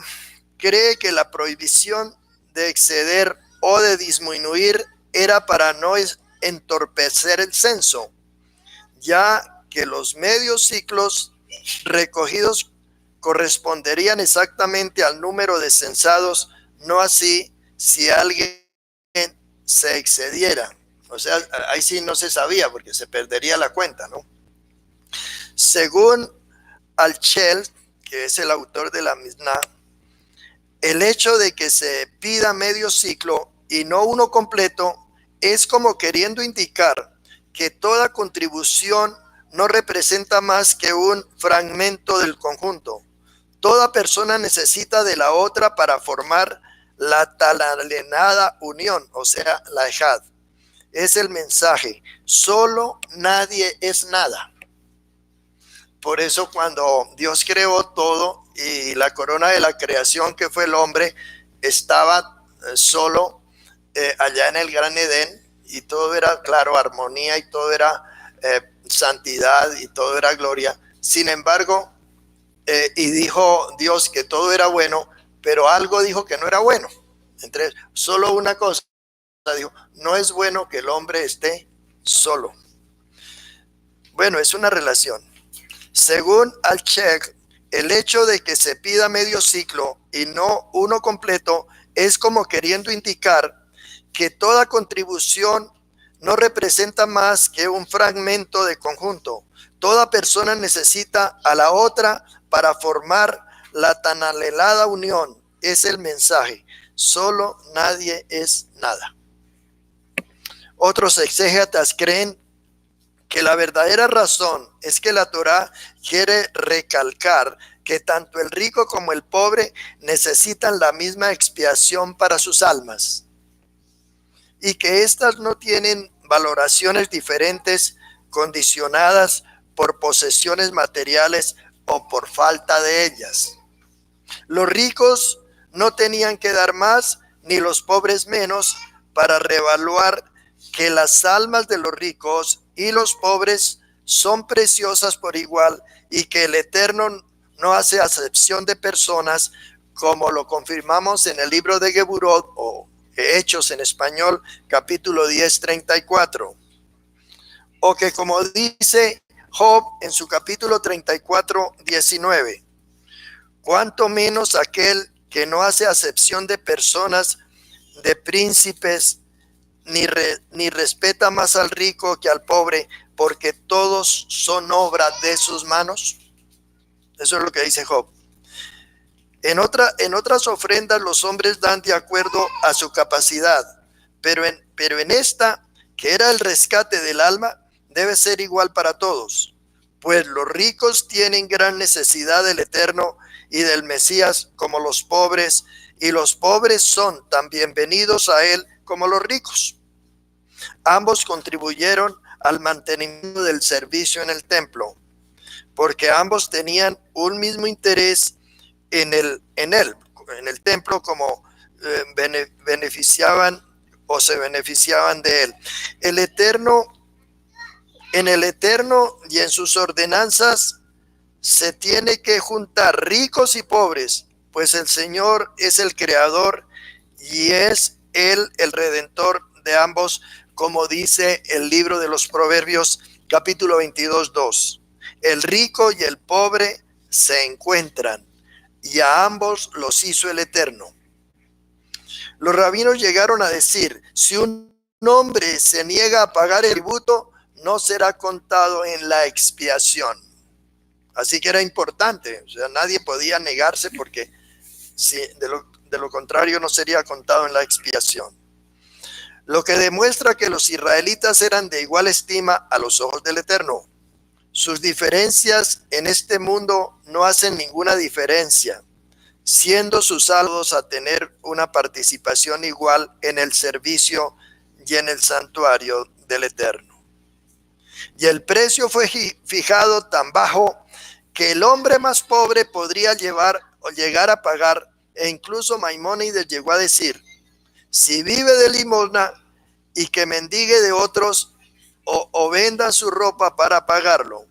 cree que la prohibición de exceder o de disminuir era para no entorpecer el censo, ya que los medios ciclos recogidos corresponderían exactamente al número de censados, no así si alguien se excediera. O sea, ahí sí no se sabía porque se perdería la cuenta, ¿no? Según Alchel, que es el autor de la Misná, el hecho de que se pida medio ciclo y no uno completo es como queriendo indicar que toda contribución no representa más que un fragmento del conjunto. Toda persona necesita de la otra para formar la talanada unión, o sea, la ejad. Es el mensaje. Solo nadie es nada. Por eso cuando Dios creó todo y la corona de la creación, que fue el hombre, estaba solo allá en el Gran Edén, y todo era, claro, armonía, y todo era santidad, y todo era gloria. Sin embargo, y dijo Dios que todo era bueno, pero algo dijo que no era bueno. Entre solo una cosa dijo: no es bueno que el hombre esté solo. Bueno, es una relación. Según Alchek, el hecho de que se pida medio ciclo y no uno completo es como queriendo indicar que toda contribución no representa más que un fragmento de conjunto. Toda persona necesita a la otra para formar la tan anhelada unión. Es el mensaje. Solo nadie es nada. Otros exégetas creen que la verdadera razón es que la Torá quiere recalcar que tanto el rico como el pobre necesitan la misma expiación para sus almas, y que éstas no tienen valoraciones diferentes condicionadas por posesiones materiales o por falta de ellas. Los ricos no tenían que dar más, ni los pobres menos, para revaluar que las almas de los ricos y los pobres son preciosas por igual, y que el Eterno no hace acepción de personas, como lo confirmamos en el libro de Geburot, o Hechos en español, capítulo 10, 34. O que, como dice Job en su capítulo 34, 19, cuanto menos aquel que no hace acepción de personas, de príncipes, ni respeta más al rico que al pobre, porque todos son obra de sus manos. Eso es lo que dice Job. En otras ofrendas los hombres dan de acuerdo a su capacidad, pero en esta, que era el rescate del alma, debe ser igual para todos, pues los ricos tienen gran necesidad del Eterno y del Mesías como los pobres, y los pobres son tan bienvenidos a él como los ricos. Ambos contribuyeron al mantenimiento del servicio en el templo, porque ambos tenían un mismo interés en el templo, como beneficiaban o se beneficiaban de él. En el Eterno y en sus ordenanzas se tiene que juntar ricos y pobres, pues el Señor es el creador y es él el redentor de ambos, como dice el libro de los Proverbios, capítulo 22, 2. El rico y el pobre se encuentran, y a ambos los hizo el Eterno. Los rabinos llegaron a decir: si un hombre se niega a pagar el tributo, no será contado en la expiación. Así que era importante, o sea, nadie podía negarse, porque de lo contrario no sería contado en la expiación. Lo que demuestra que los israelitas eran de igual estima a los ojos del Eterno. Sus diferencias en este mundo no hacen ninguna diferencia, siendo sus salvos a tener una participación igual en el servicio y en el santuario del Eterno. Y el precio fue fijado tan bajo que el hombre más pobre podría llevar o llegar a pagar, e incluso Maimónides llegó a decir: si vive de limosna y que mendigue de otros o venda su ropa para pagarlo.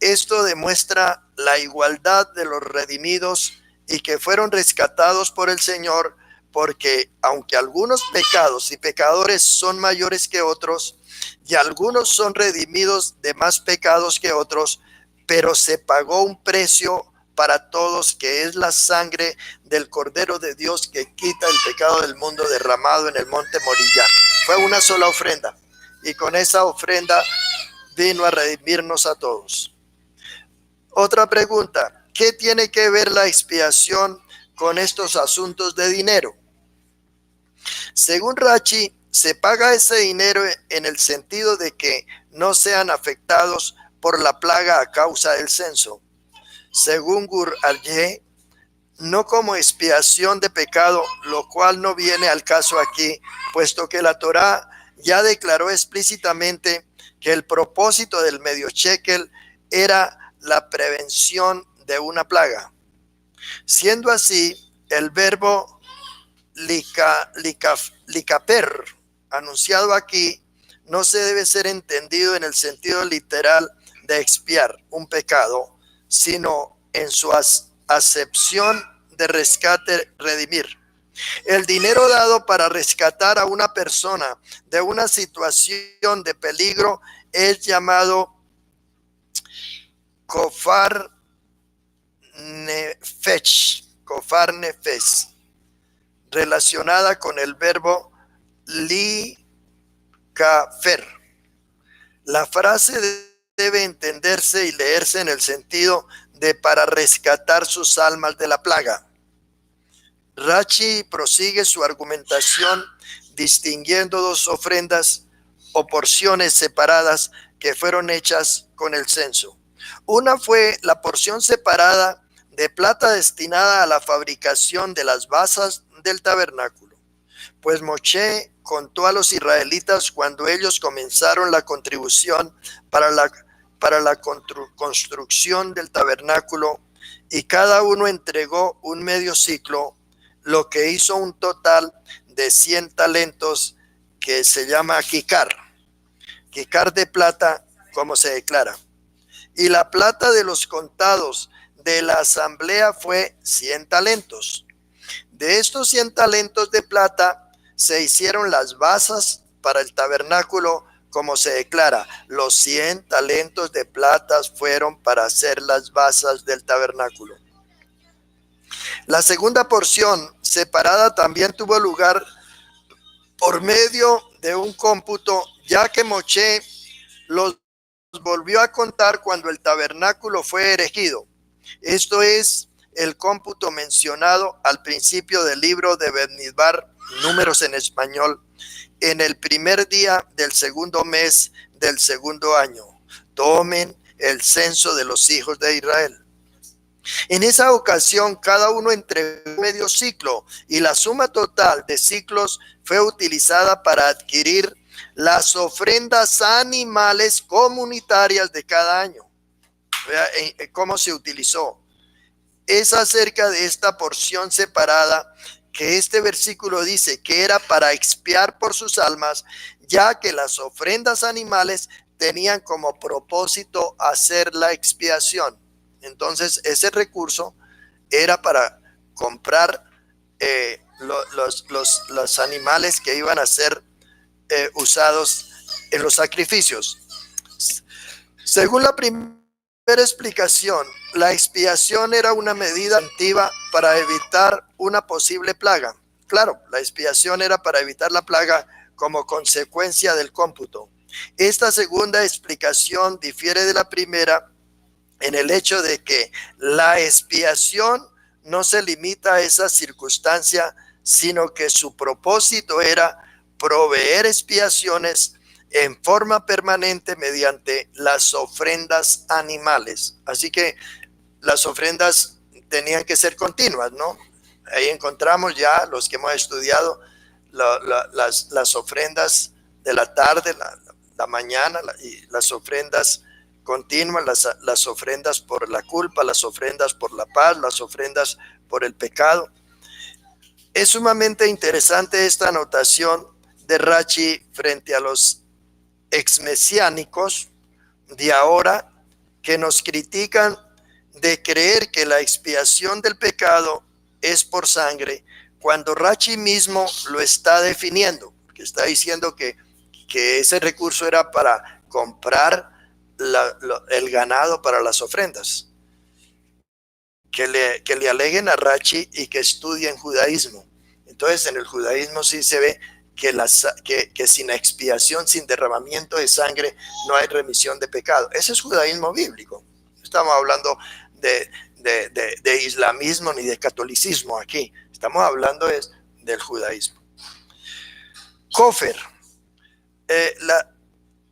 Esto demuestra la igualdad de los redimidos y que fueron rescatados por el Señor, porque aunque algunos pecados y pecadores son mayores que otros, y algunos son redimidos de más pecados que otros, pero se pagó un precio para todos, que es la sangre del Cordero de Dios que quita el pecado del mundo, derramado en el monte Morillá. Fue una sola ofrenda, y con esa ofrenda vino a redimirnos a todos. Otra pregunta: ¿qué tiene que ver la expiación con estos asuntos de dinero? Según Rachi, se paga ese dinero en el sentido de que no sean afectados por la plaga a causa del censo. Según Gur Aryeh, no como expiación de pecado, lo cual no viene al caso aquí, puesto que la Torá ya declaró explícitamente que el propósito del medio shekel era la prevención de una plaga. Siendo así, el verbo likaper, anunciado aquí, no se debe ser entendido en el sentido literal de expiar un pecado, sino en su acepción de rescate, redimir. El dinero dado para rescatar a una persona de una situación de peligro es llamado kofar nefesh, relacionada con el verbo likafer. La frase debe entenderse y leerse en el sentido de para rescatar sus almas de la plaga. Rachi prosigue su argumentación distinguiendo dos ofrendas o porciones separadas que fueron hechas con el censo. Una fue la porción separada de plata destinada a la fabricación de las basas del tabernáculo, pues Moshe contó a los israelitas cuando ellos comenzaron la contribución para la construcción del tabernáculo, y cada uno entregó un medio ciclo, lo que hizo un total de 100 talentos, que se llama kikar de plata, como se declara. Y la plata de los contados de la asamblea fue 100 talentos. De estos 100 talentos de plata se hicieron las basas para el tabernáculo, como se declara: los 100 talentos de plata fueron para hacer las basas del tabernáculo. La segunda porción separada también tuvo lugar por medio de un cómputo, ya que Moshe los volvió a contar cuando el tabernáculo fue erigido. Esto es el cómputo mencionado al principio del libro de Bamidbar, números en español, en el primer día del segundo mes del segundo año. Tomen el censo de los hijos de Israel. En esa ocasión cada uno entregó medio ciclo, y la suma total de ciclos fue utilizada para adquirir las ofrendas animales comunitarias de cada año. Vea cómo se utilizó. Es acerca de esta porción separada que este versículo dice que era para expiar por sus almas, ya que las ofrendas animales tenían como propósito hacer la expiación. Entonces ese recurso era para comprar los animales que iban a ser usados en los sacrificios. Según la primera explicación, la expiación era una medida preventiva para evitar una posible plaga. Claro, la expiación era para evitar la plaga como consecuencia del cómputo. Esta segunda explicación difiere de la primera en el hecho de que la expiación no se limita a esa circunstancia, sino que su propósito era proveer expiaciones en forma permanente mediante las ofrendas animales. Así que las ofrendas tenían que ser continuas, ¿no? Ahí encontramos ya los que hemos estudiado las ofrendas de la tarde, la mañana, y las ofrendas continuas, las ofrendas por la culpa, las ofrendas por la paz, las ofrendas por el pecado. Es sumamente interesante esta anotación de Rachi frente a los exmesiánicos de ahora, que nos critican de creer que la expiación del pecado es por sangre, cuando Rachi mismo lo está definiendo, que está diciendo que ese recurso era para comprar el ganado para las ofrendas. Que le aleguen a Rachi y que estudien judaísmo. Entonces en el judaísmo sí se ve que sin expiación, sin derramamiento de sangre, no hay remisión de pecado. Ese es judaísmo bíblico. No estamos hablando de islamismo ni de catolicismo aquí. Estamos hablando del judaísmo. Kofer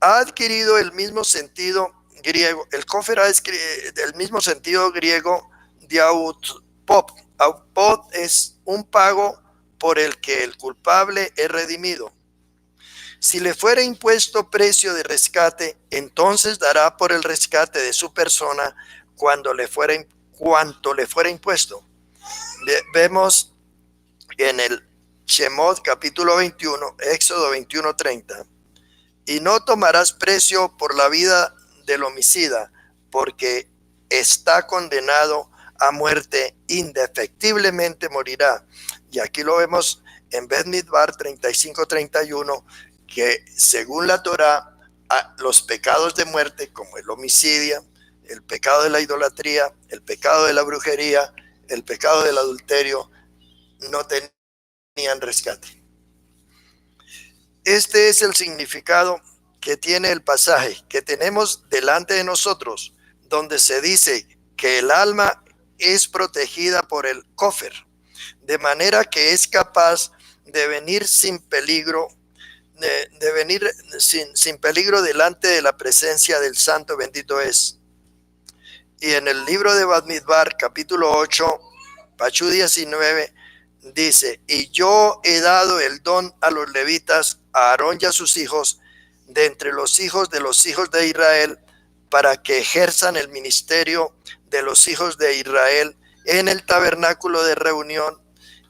ha adquirido el mismo sentido griego. El kofer ha el mismo sentido griego de autpop. Autpop es un pago por el que el culpable es redimido. Si le fuera impuesto precio de rescate, entonces dará por el rescate de su persona cuanto le fuera impuesto. Vemos en el Shemot capítulo 21, Éxodo 21:30. Y no tomarás precio por la vida del homicida, porque está condenado a muerte, indefectiblemente morirá. Y aquí lo vemos en Bet Midbar 35:31, que según la Torá, los pecados de muerte, como el homicidio, el pecado de la idolatría, el pecado de la brujería, el pecado del adulterio, no tenían rescate. Este es el significado que tiene el pasaje que tenemos delante de nosotros, donde se dice que el alma es protegida por el kofer, de manera que es capaz de venir sin peligro, de venir sin peligro delante de la presencia del Santo bendito es. Y en el libro de Bamidbar, capítulo 8, Pachú 19, dice: y yo he dado el don a los levitas, a Aarón y a sus hijos, de entre los hijos de Israel, para que ejerzan el ministerio de los hijos de Israel en el tabernáculo de reunión,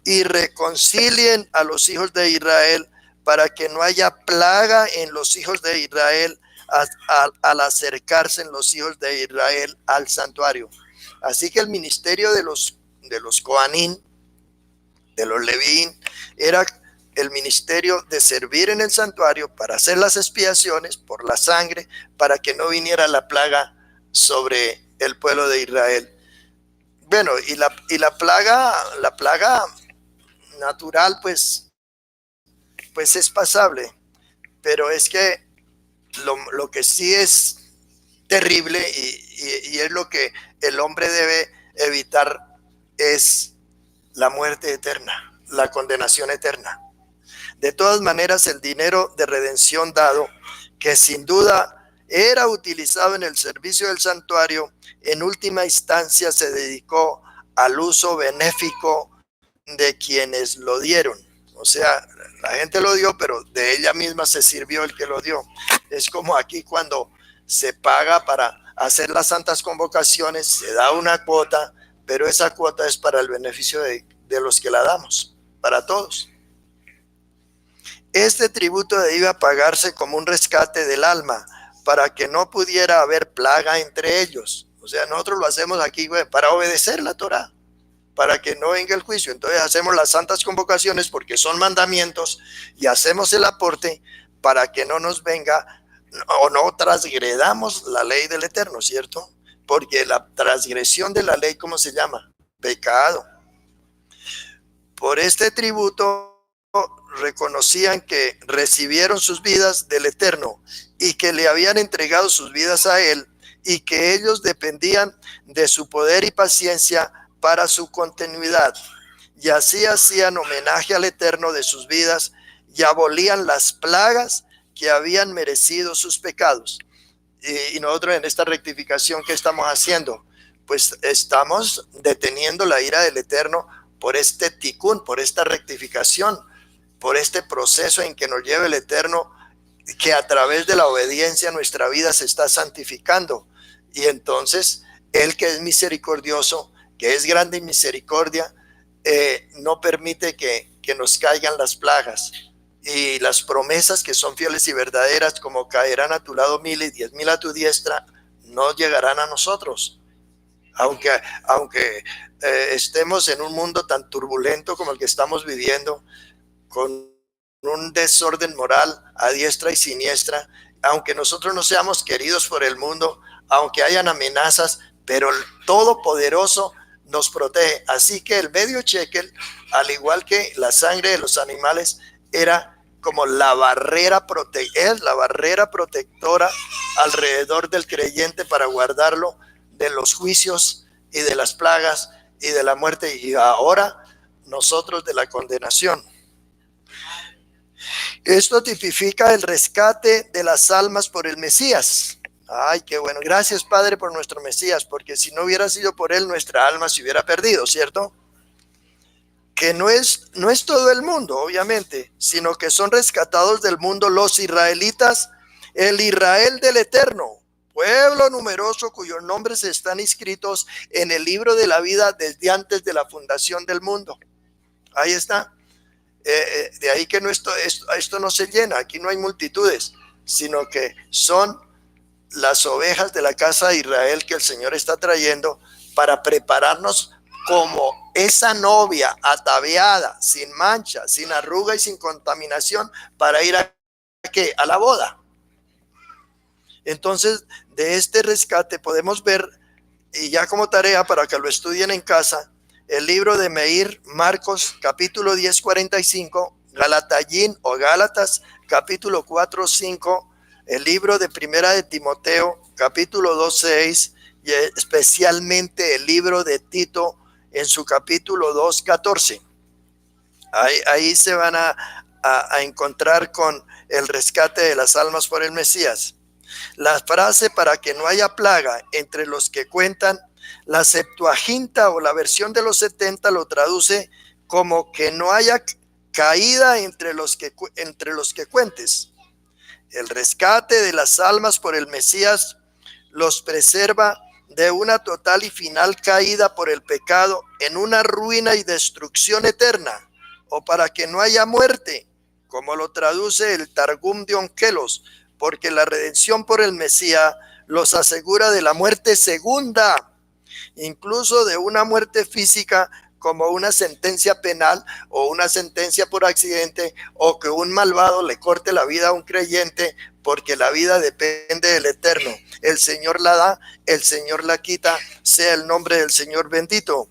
y reconcilien a los hijos de Israel, para que no haya plaga en los hijos de Israel al acercarse en los hijos de Israel al santuario. Así que el ministerio de los Coanín, de los Levín, era el ministerio de servir en el santuario para hacer las expiaciones por la sangre, para que no viniera la plaga sobre el pueblo de Israel. Bueno, y la plaga natural pues es pasable, pero es que lo que sí es terrible y es lo que el hombre debe evitar es la muerte eterna, la condenación eterna. De todas maneras, el dinero de redención dado, que sin duda era utilizado en el servicio del santuario, en última instancia se dedicó al uso benéfico de quienes lo dieron. O sea, la gente lo dio, pero de ella misma se sirvió el que lo dio. Es como aquí cuando se paga para hacer las santas convocaciones, se da una cuota, pero esa cuota es para el beneficio de los que la damos, para todos. Este tributo debía pagarse como un rescate del alma, para que no pudiera haber plaga entre ellos. O sea, nosotros lo hacemos aquí para obedecer la Torá, para que no venga el juicio. Entonces hacemos las santas convocaciones porque son mandamientos, y hacemos el aporte para que no nos venga o no transgredamos la ley del Eterno, ¿cierto? Porque la transgresión de la ley, ¿cómo se llama? Pecado. Por este tributo reconocían que recibieron sus vidas del Eterno y que le habían entregado sus vidas a él, y que ellos dependían de su poder y paciencia para su continuidad, y así hacían homenaje al Eterno de sus vidas y abolían las plagas que habían merecido sus pecados. Y nosotros en esta rectificación que estamos haciendo, pues estamos deteniendo la ira del Eterno por este ticún, por esta rectificación, por este proceso en que nos lleva el Eterno, que a través de la obediencia nuestra vida se está santificando. Y entonces Él, que es misericordioso, que es grande en misericordia, no permite que nos caigan las plagas, y las promesas que son fieles y verdaderas, como caerán a tu lado 1000 y 10,000 a tu diestra, no llegarán a nosotros, aunque estemos en un mundo tan turbulento como el que estamos viviendo, con un desorden moral a diestra y siniestra, aunque nosotros no seamos queridos por el mundo, aunque hayan amenazas, pero el Todopoderoso nos protege. Así que el medio shekel, al igual que la sangre de los animales, era como la barrera protectora alrededor del creyente para guardarlo de los juicios y de las plagas y de la muerte, y ahora nosotros de la condenación. Esto tipifica el rescate de las almas por el Mesías. Ay, qué bueno. Gracias, Padre, por nuestro Mesías, porque si no hubiera sido por él, nuestra alma se hubiera perdido, ¿cierto? Que no es todo el mundo, obviamente, sino que son rescatados del mundo los israelitas, el Israel del Eterno, pueblo numeroso cuyos nombres están inscritos en el libro de la vida desde antes de la fundación del mundo. Ahí está. De ahí que esto no se llena, aquí no hay multitudes, sino que son las ovejas de la casa de Israel que el Señor está trayendo para prepararnos como esa novia ataviada, sin mancha, sin arruga y sin contaminación, para ir a la boda. Entonces, de este rescate podemos ver, y ya como tarea para que lo estudien en casa, el libro de Meir, Marcos, capítulo 10, 45, Galatayín o Gálatas, capítulo 4, 5, el libro de Primera de Timoteo, capítulo 2, 6, y especialmente el libro de Tito, en su capítulo 2, 14. Ahí se van a encontrar con el rescate de las almas por el Mesías. La frase "para que no haya plaga entre los que cuentan", la Septuaginta o la versión de los 70 lo traduce como "que no haya caída entre los que cuentes". El rescate de las almas por el Mesías los preserva de una total y final caída por el pecado en una ruina y destrucción eterna, o para que no haya muerte, como lo traduce el Targum de Onkelos, porque la redención por el Mesías los asegura de la muerte segunda, incluso de una muerte física, como una sentencia penal o una sentencia por accidente, o que un malvado le corte la vida a un creyente, porque la vida depende del Eterno. El Señor la da, el Señor la quita, sea el nombre del Señor bendito.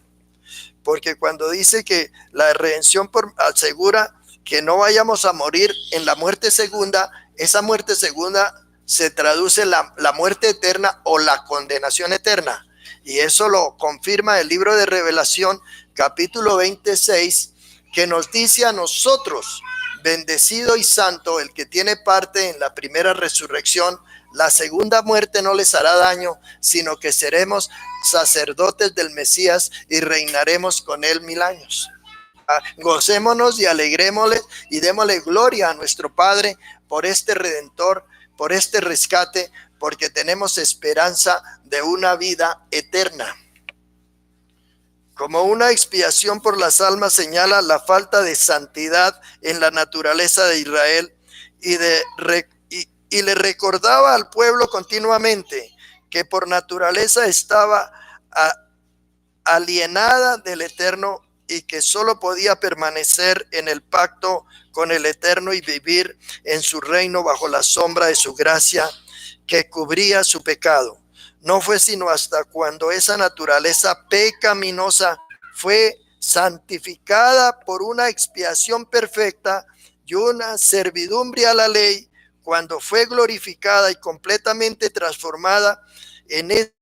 Porque cuando dice que la redención asegura que no vayamos a morir en la muerte segunda, esa muerte segunda se traduce la muerte eterna o la condenación eterna. Y eso lo confirma el libro de Revelación, capítulo 26, que nos dice a nosotros: bendecido y santo el que tiene parte en la primera resurrección. La segunda muerte no les hará daño, sino que seremos sacerdotes del Mesías y reinaremos con él 1000 años. Gocémonos y alegrémosle y démosle gloria a nuestro Padre por este Redentor, por este rescate, porque tenemos esperanza de una vida eterna. Como una expiación por las almas, señala la falta de santidad en la naturaleza de Israel, y le recordaba al pueblo continuamente que por naturaleza estaba alienada del Eterno, y que solo podía permanecer en el pacto con el Eterno y vivir en su reino bajo la sombra de su gracia que cubría su pecado. No fue sino hasta cuando esa naturaleza pecaminosa fue santificada por una expiación perfecta y una servidumbre a la ley, cuando fue glorificada y completamente transformada en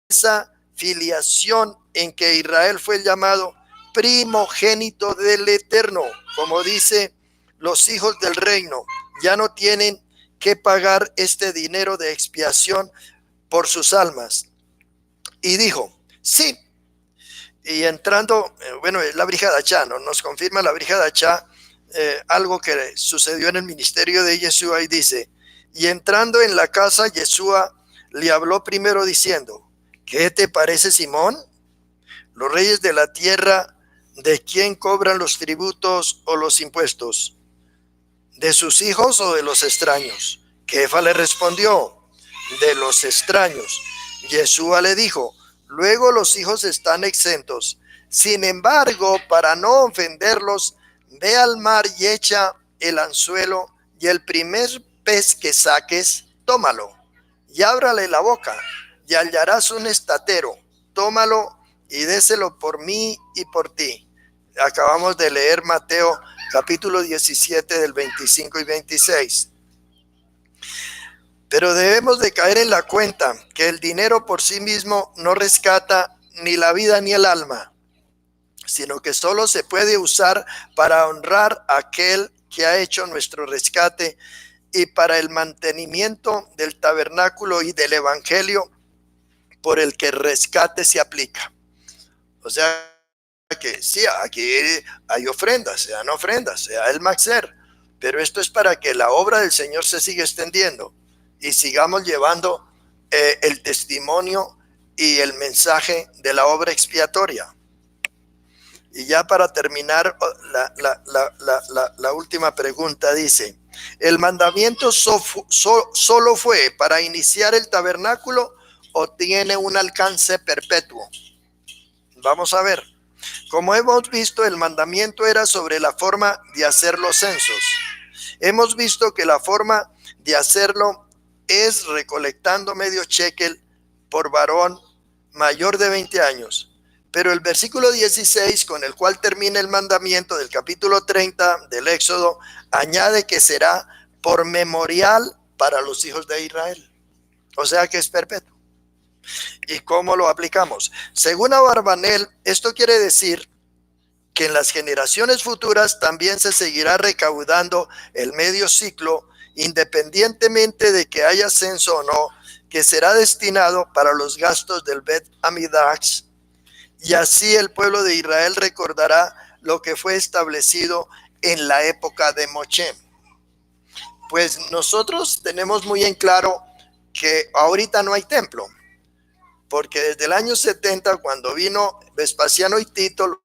esa filiación en que Israel fue llamado primogénito del Eterno. Como dice, los hijos del reino ya no tienen que pagar este dinero de expiación por sus almas. Y dijo, sí. Y entrando, bueno, la Brihadachá, ¿no? Nos confirma la Brihadachá algo que sucedió en el ministerio de Yeshua, y dice, y entrando en la casa, Yeshua le habló primero diciendo, ¿qué te parece, Simón? Los reyes de la tierra, ¿de quién cobran los tributos o los impuestos? ¿De sus hijos o de los extraños? Kefa le respondió, de los extraños. Yeshua le dijo, luego los hijos están exentos. Sin embargo, para no ofenderlos, ve al mar y echa el anzuelo, y el primer pez que saques, tómalo, y ábrale la boca, y hallarás un estatero. Tómalo y déselo por mí y por ti. Acabamos de leer Mateo capítulo 17 del 25 y 26. Pero debemos de caer en la cuenta que el dinero por sí mismo no rescata ni la vida ni el alma, sino que solo se puede usar para honrar a aquel que ha hecho nuestro rescate y para el mantenimiento del tabernáculo y del evangelio por el que el rescate se aplica. O sea que sí, aquí hay ofrendas, sean ofrendas, sea el maxer, pero esto es para que la obra del Señor se siga extendiendo y sigamos llevando el testimonio y el mensaje de la obra expiatoria. Y ya para terminar, la última pregunta dice, ¿el mandamiento solo fue para iniciar el tabernáculo o tiene un alcance perpetuo? Vamos a ver. Como hemos visto, el mandamiento era sobre la forma de hacer los censos. Hemos visto que la forma de hacerlo es recolectando medio shekel por varón mayor de 20 años. Pero el versículo 16, con el cual termina el mandamiento del capítulo 30 del Éxodo, añade que será por memorial para los hijos de Israel. O sea que es perpetuo. ¿Y cómo lo aplicamos? Según Abarbanel, esto quiere decir que en las generaciones futuras también se seguirá recaudando el medio ciclo, independientemente de que haya censo o no, que será destinado para los gastos del Bet Amidash, y así el pueblo de Israel recordará lo que fue establecido en la época de Moshe. Pues nosotros tenemos muy en claro que ahorita no hay templo, porque desde el año 70, cuando vino Vespasiano y Tito, los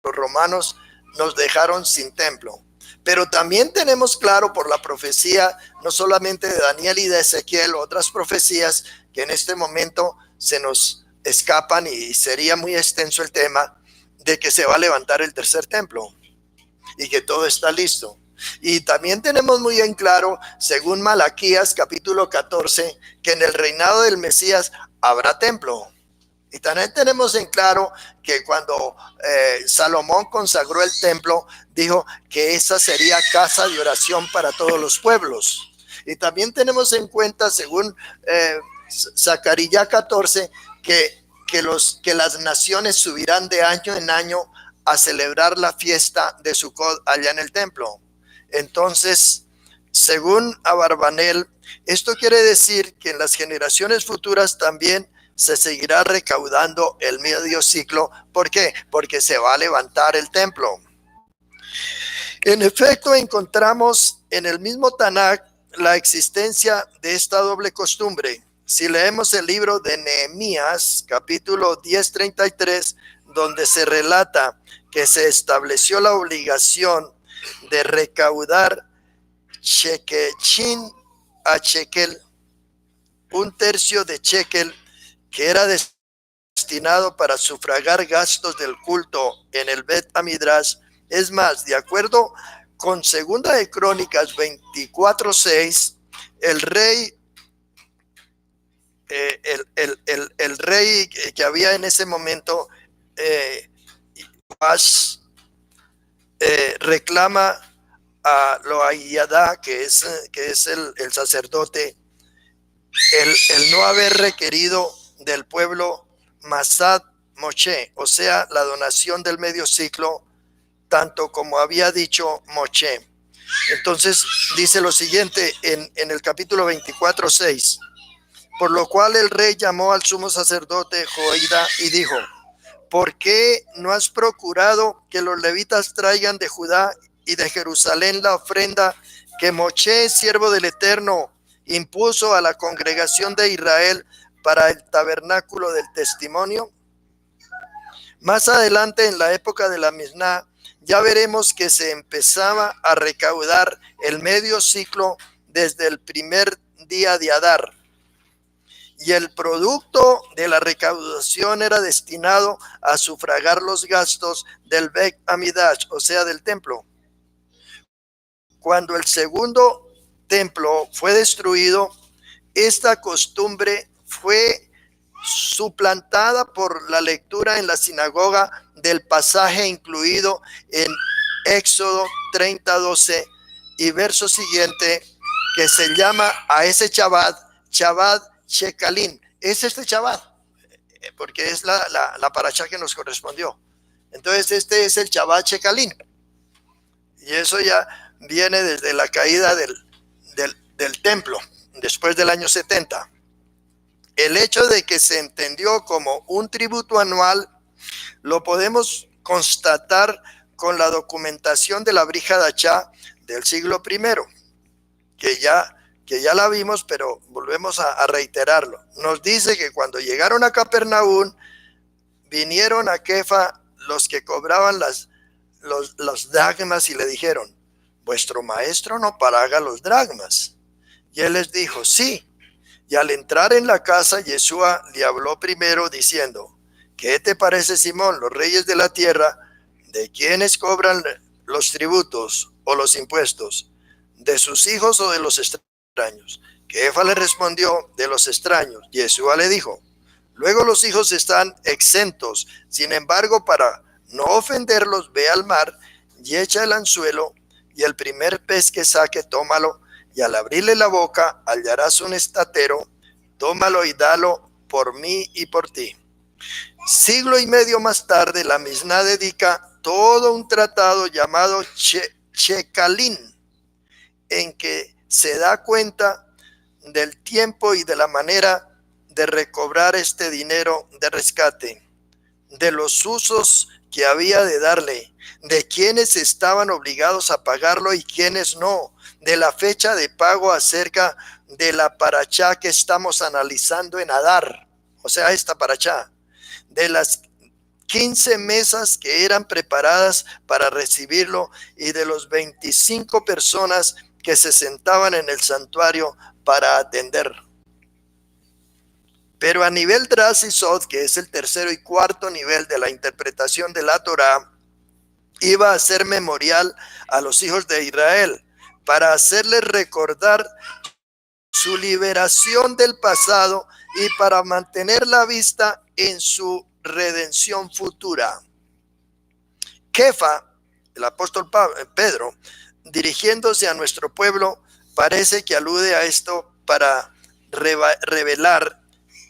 romanos nos dejaron sin templo. Pero también tenemos claro por la profecía, no solamente de Daniel y de Ezequiel, otras profecías que en este momento se nos escapan, y sería muy extenso el tema de que se va a levantar el tercer templo y que todo está listo. Y también tenemos muy en claro, según Malaquías capítulo 14, que en el reinado del Mesías habrá templo. Y también tenemos en claro que cuando Salomón consagró el templo, dijo que esa sería casa de oración para todos los pueblos. Y también tenemos en cuenta, según Zacarías 14, que las naciones subirán de año en año a celebrar la fiesta de Sukkot allá en el templo. Entonces, según Abarbanel, esto quiere decir que en las generaciones futuras también se seguirá recaudando el medio ciclo. ¿Por qué? Porque se va a levantar el templo. En efecto, encontramos en el mismo Tanakh la existencia de esta doble costumbre. Si leemos el libro de Nehemías, capítulo 10:33, donde se relata que se estableció la obligación de recaudar shekechin a shekel, un tercio de shekel, que era destinado para sufragar gastos del culto en el Bet Amidrash. Es más, de acuerdo con Segunda de Crónicas 24:6, el rey el rey que había en ese momento, reclama a Loayada, que es el sacerdote, el no haber requerido del pueblo Masad Moshe, o sea, la donación del medio ciclo, tanto como había dicho Moshe. Entonces dice lo siguiente en el capítulo 24:6. Por lo cual el rey llamó al sumo sacerdote Joiada y dijo: ¿por qué no has procurado que los levitas traigan de Judá y de Jerusalén la ofrenda que Moshe, siervo del Eterno, impuso a la congregación de Israel para el tabernáculo del testimonio? Más adelante, en la época de la Misná, ya veremos que se empezaba a recaudar el medio ciclo desde el primer día de Adar, y el producto de la recaudación era destinado a sufragar los gastos del Beit Hamidash, o sea, del templo. Cuando el segundo templo fue destruido, esta costumbre fue suplantada por la lectura en la sinagoga del pasaje incluido en Éxodo 30:12 y verso siguiente, que se llama a ese Shabbat Shekalin. Es este Shabbat, porque es la parashá que nos correspondió. Entonces este es el Shabbat Shekalin, y eso ya viene desde la caída del templo, después del año 70. El hecho de que se entendió como un tributo anual lo podemos constatar con la documentación de la Brija Dachá del siglo I, que ya la vimos, pero volvemos a reiterarlo. Nos dice que cuando llegaron a Capernaum, vinieron a Kefa los que cobraban los dracmas y le dijeron: vuestro maestro no paga los dracmas. Y él les dijo: sí. Y al entrar en la casa, Yeshua le habló primero diciendo: ¿qué te parece, Simón? Los reyes de la tierra, ¿de quiénes cobran los tributos o los impuestos? ¿De sus hijos o de los extraños? Kefa le respondió: de los extraños. Yeshua le dijo: luego los hijos están exentos. Sin embargo, para no ofenderlos, ve al mar y echa el anzuelo, y el primer pez que saque, tómalo, y al abrirle la boca hallarás un estatero, tómalo y dalo por mí y por ti. Siglo y medio más tarde, la Misná dedica todo un tratado llamado Shekalin, en que se da cuenta del tiempo y de la manera de recobrar este dinero de rescate, de los usos que había de darle, de quienes estaban obligados a pagarlo y quienes no, de la fecha de pago acerca de la parachá que estamos analizando en Adar, o sea, esta parachá, de las 15 mesas que eran preparadas para recibirlo y de los 25 personas que se sentaban en el santuario para atender. Pero a nivel Dras y Sod, que es el tercero y cuarto nivel de la interpretación de la Torá, iba a ser memorial a los hijos de Israel para hacerles recordar su liberación del pasado y para mantener la vista en su redención futura. Kefa, el apóstol Pedro, dirigiéndose a nuestro pueblo, parece que alude a esto para revelar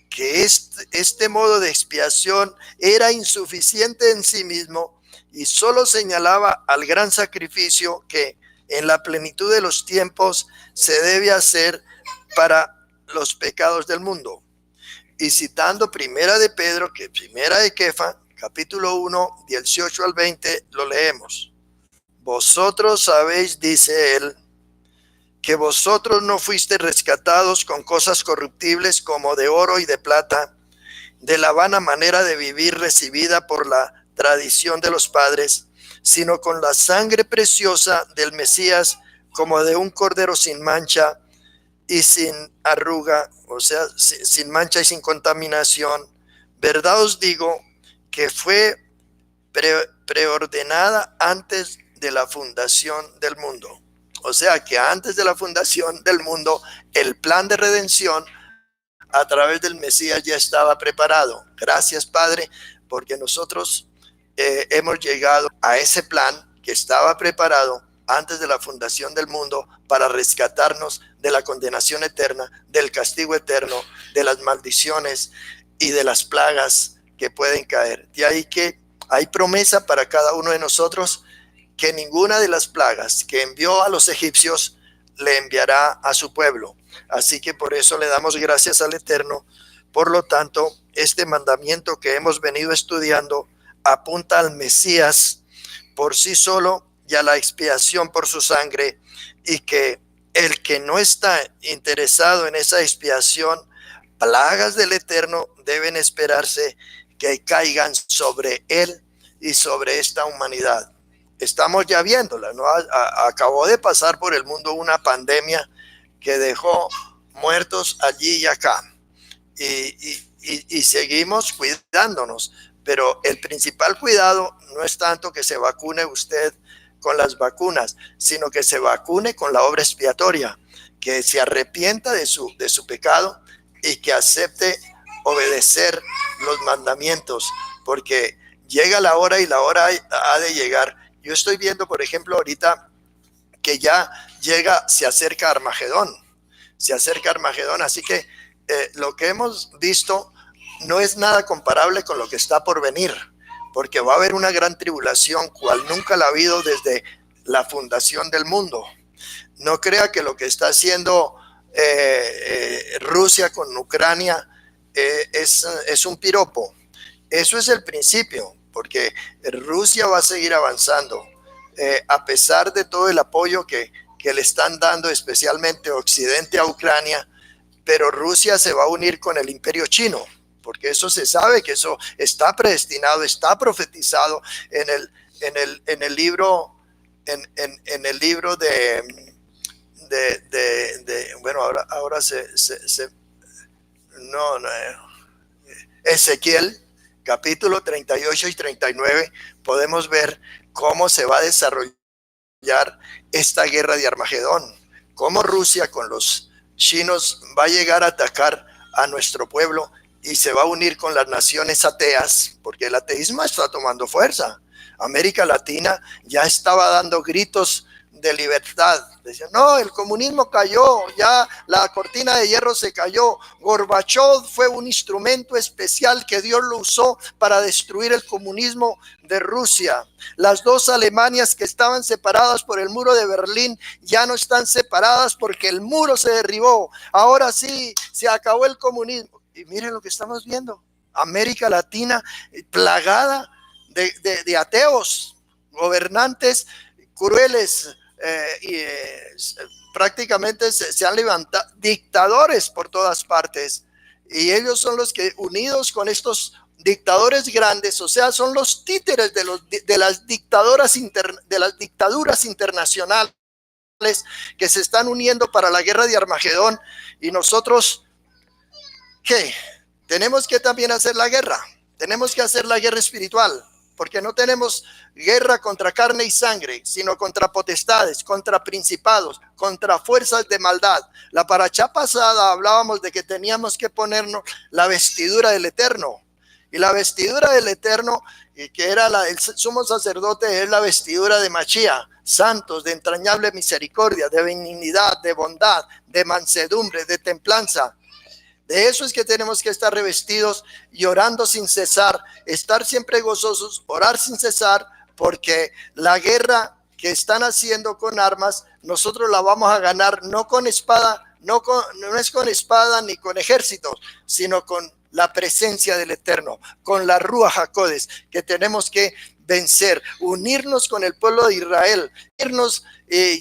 que este modo de expiación era insuficiente en sí mismo y solo señalaba al gran sacrificio que en la plenitud de los tiempos se debe hacer para los pecados del mundo. Y citando primera de Pedro, que primera de Kefa, capítulo 1, 18 al 20, lo leemos. Vosotros sabéis, dice él, que vosotros no fuisteis rescatados con cosas corruptibles como de oro y de plata, de la vana manera de vivir recibida por la tradición de los padres, sino con la sangre preciosa del Mesías, como de un cordero sin mancha y sin arruga, o sea, sin mancha y sin contaminación. Verdad os digo que fue preordenada antes de la fundación del mundo. O sea que antes de la fundación del mundo, el plan de redención a través del Mesías ya estaba preparado. Gracias, Padre, porque nosotros hemos llegado a ese plan que estaba preparado antes de la fundación del mundo para rescatarnos de la condenación eterna, del castigo eterno, de las maldiciones y de las plagas que pueden caer. De ahí que hay promesa para cada uno de nosotros que ninguna de las plagas que envió a los egipcios le enviará a su pueblo. Así que por eso le damos gracias al Eterno. Por lo tanto, este mandamiento que hemos venido estudiando apunta al Mesías por sí solo y a la expiación por su sangre, y que el que no está interesado en esa expiación, plagas del Eterno deben esperarse que caigan sobre él y sobre esta humanidad. Estamos ya viéndola, ¿no? Acabó de pasar por el mundo una pandemia que dejó muertos allí y acá. Y seguimos cuidándonos, pero el principal cuidado no es tanto que se vacune usted con las vacunas, sino que se vacune con la obra expiatoria, que se arrepienta de su pecado y que acepte obedecer los mandamientos, porque llega la hora y la hora ha de llegar. Yo estoy viendo, por ejemplo, ahorita que ya se acerca Armagedón, así que lo que hemos visto no es nada comparable con lo que está por venir, porque va a haber una gran tribulación cual nunca la ha habido desde la fundación del mundo. No crea que lo que está haciendo Rusia con Ucrania es un piropo. Eso es el principio, porque Rusia va a seguir avanzando a pesar de todo el apoyo que le están dando especialmente Occidente a Ucrania, pero Rusia se va a unir con el imperio chino, porque eso se sabe que eso está predestinado, está profetizado en el libro de bueno, ahora Ezequiel, capítulo 38 y 39, podemos ver cómo se va a desarrollar esta guerra de Armagedón, cómo Rusia con los chinos va a llegar a atacar a nuestro pueblo y se va a unir con las naciones ateas, porque el ateísmo está tomando fuerza. América Latina ya estaba dando gritos de libertad. Decían, no, el comunismo cayó, ya la cortina de hierro se cayó. Gorbachov fue un instrumento especial que Dios lo usó para destruir el comunismo de Rusia. Las dos Alemanias que estaban separadas por el muro de Berlín ya no están separadas porque el muro se derribó. Ahora sí, se acabó el comunismo. Y miren lo que estamos viendo. América Latina plagada de ateos, gobernantes crueles, prácticamente se han levantado dictadores por todas partes, y ellos son los que, unidos con estos dictadores grandes, o sea, son los títeres de las dictaduras internacionales que se están uniendo para la guerra de Armagedón. Y nosotros, ¿qué? Tenemos que también hacer la guerra, tenemos que hacer la guerra espiritual, porque no tenemos guerra contra carne y sangre, sino contra potestades, contra principados, contra fuerzas de maldad. La parachá pasada hablábamos de que teníamos que ponernos la vestidura del Eterno, y la vestidura del Eterno, que era el sumo sacerdote, es la vestidura de Mashiach, santos, de entrañable misericordia, de benignidad, de bondad, de mansedumbre, de templanza. De eso es que tenemos que estar revestidos y orando sin cesar, estar siempre gozosos, orar sin cesar, porque la guerra que están haciendo con armas, nosotros la vamos a ganar no con espada, no es con espada ni con ejércitos, sino con la presencia del Eterno, con la Ruach HaKodesh, que tenemos que vencer, unirnos con el pueblo de Israel,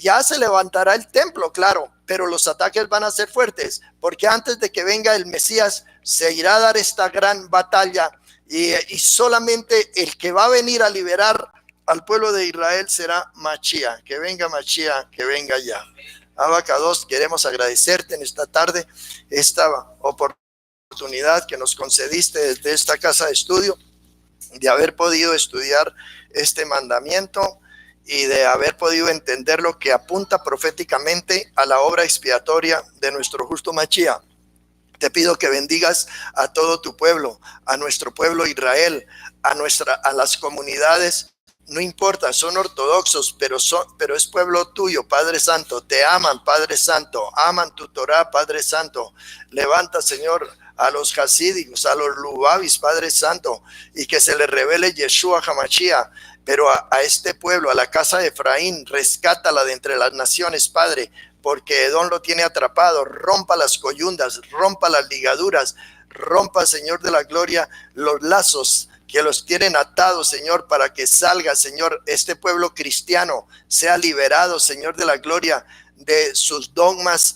ya se levantará el templo, claro, pero los ataques van a ser fuertes, porque antes de que venga el Mesías se irá a dar esta gran batalla, y solamente el que va a venir a liberar al pueblo de Israel será Mashiach. Que venga Mashiach, que venga ya. Abacados, queremos agradecerte en esta tarde esta oportunidad que nos concediste desde esta casa de estudio, de haber podido estudiar este mandamiento y de haber podido entender lo que apunta proféticamente a la obra expiatoria de nuestro justo Mashiach. Te pido que bendigas a todo tu pueblo, a nuestro pueblo Israel, a las comunidades, no importa, son ortodoxos, pero es pueblo tuyo, Padre Santo. Te aman, Padre Santo, aman tu Torah, Padre Santo. Levanta, Señor, a los hasídicos, a los lubabis, Padre Santo, y que se le revele Yeshua HaMashiach. Pero a este pueblo, a la casa de Efraín, rescátala de entre las naciones, Padre, porque Edom lo tiene atrapado. Rompa las coyundas, rompa las ligaduras, rompa, Señor de la gloria, los lazos que los tienen atados, Señor, para que salga, Señor, este pueblo cristiano sea liberado, Señor de la gloria, de sus dogmas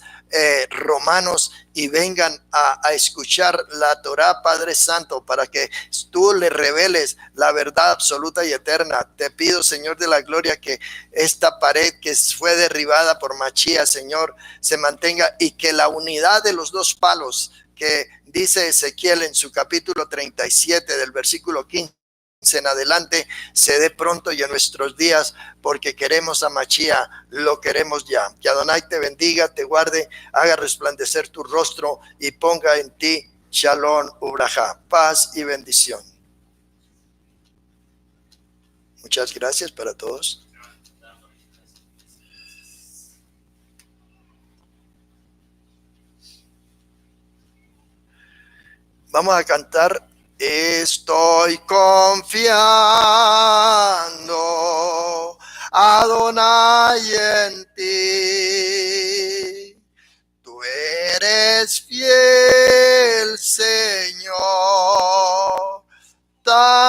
romanos, y vengan a escuchar la Torá, Padre Santo, para que tú le reveles la verdad absoluta y eterna. Te pido, Señor de la gloria, que esta pared que fue derribada por Machía, Señor, se mantenga, y que la unidad de los dos palos que dice Ezequiel en su capítulo 37 del versículo 15 en adelante se dé pronto y en nuestros días, porque queremos a Machía, lo queremos ya. Que Adonai te bendiga, te guarde, haga resplandecer tu rostro y ponga en ti Shalom Ubraja, paz y bendición. Muchas gracias para todos. Vamos a cantar Estoy confiando, Adonai, en ti.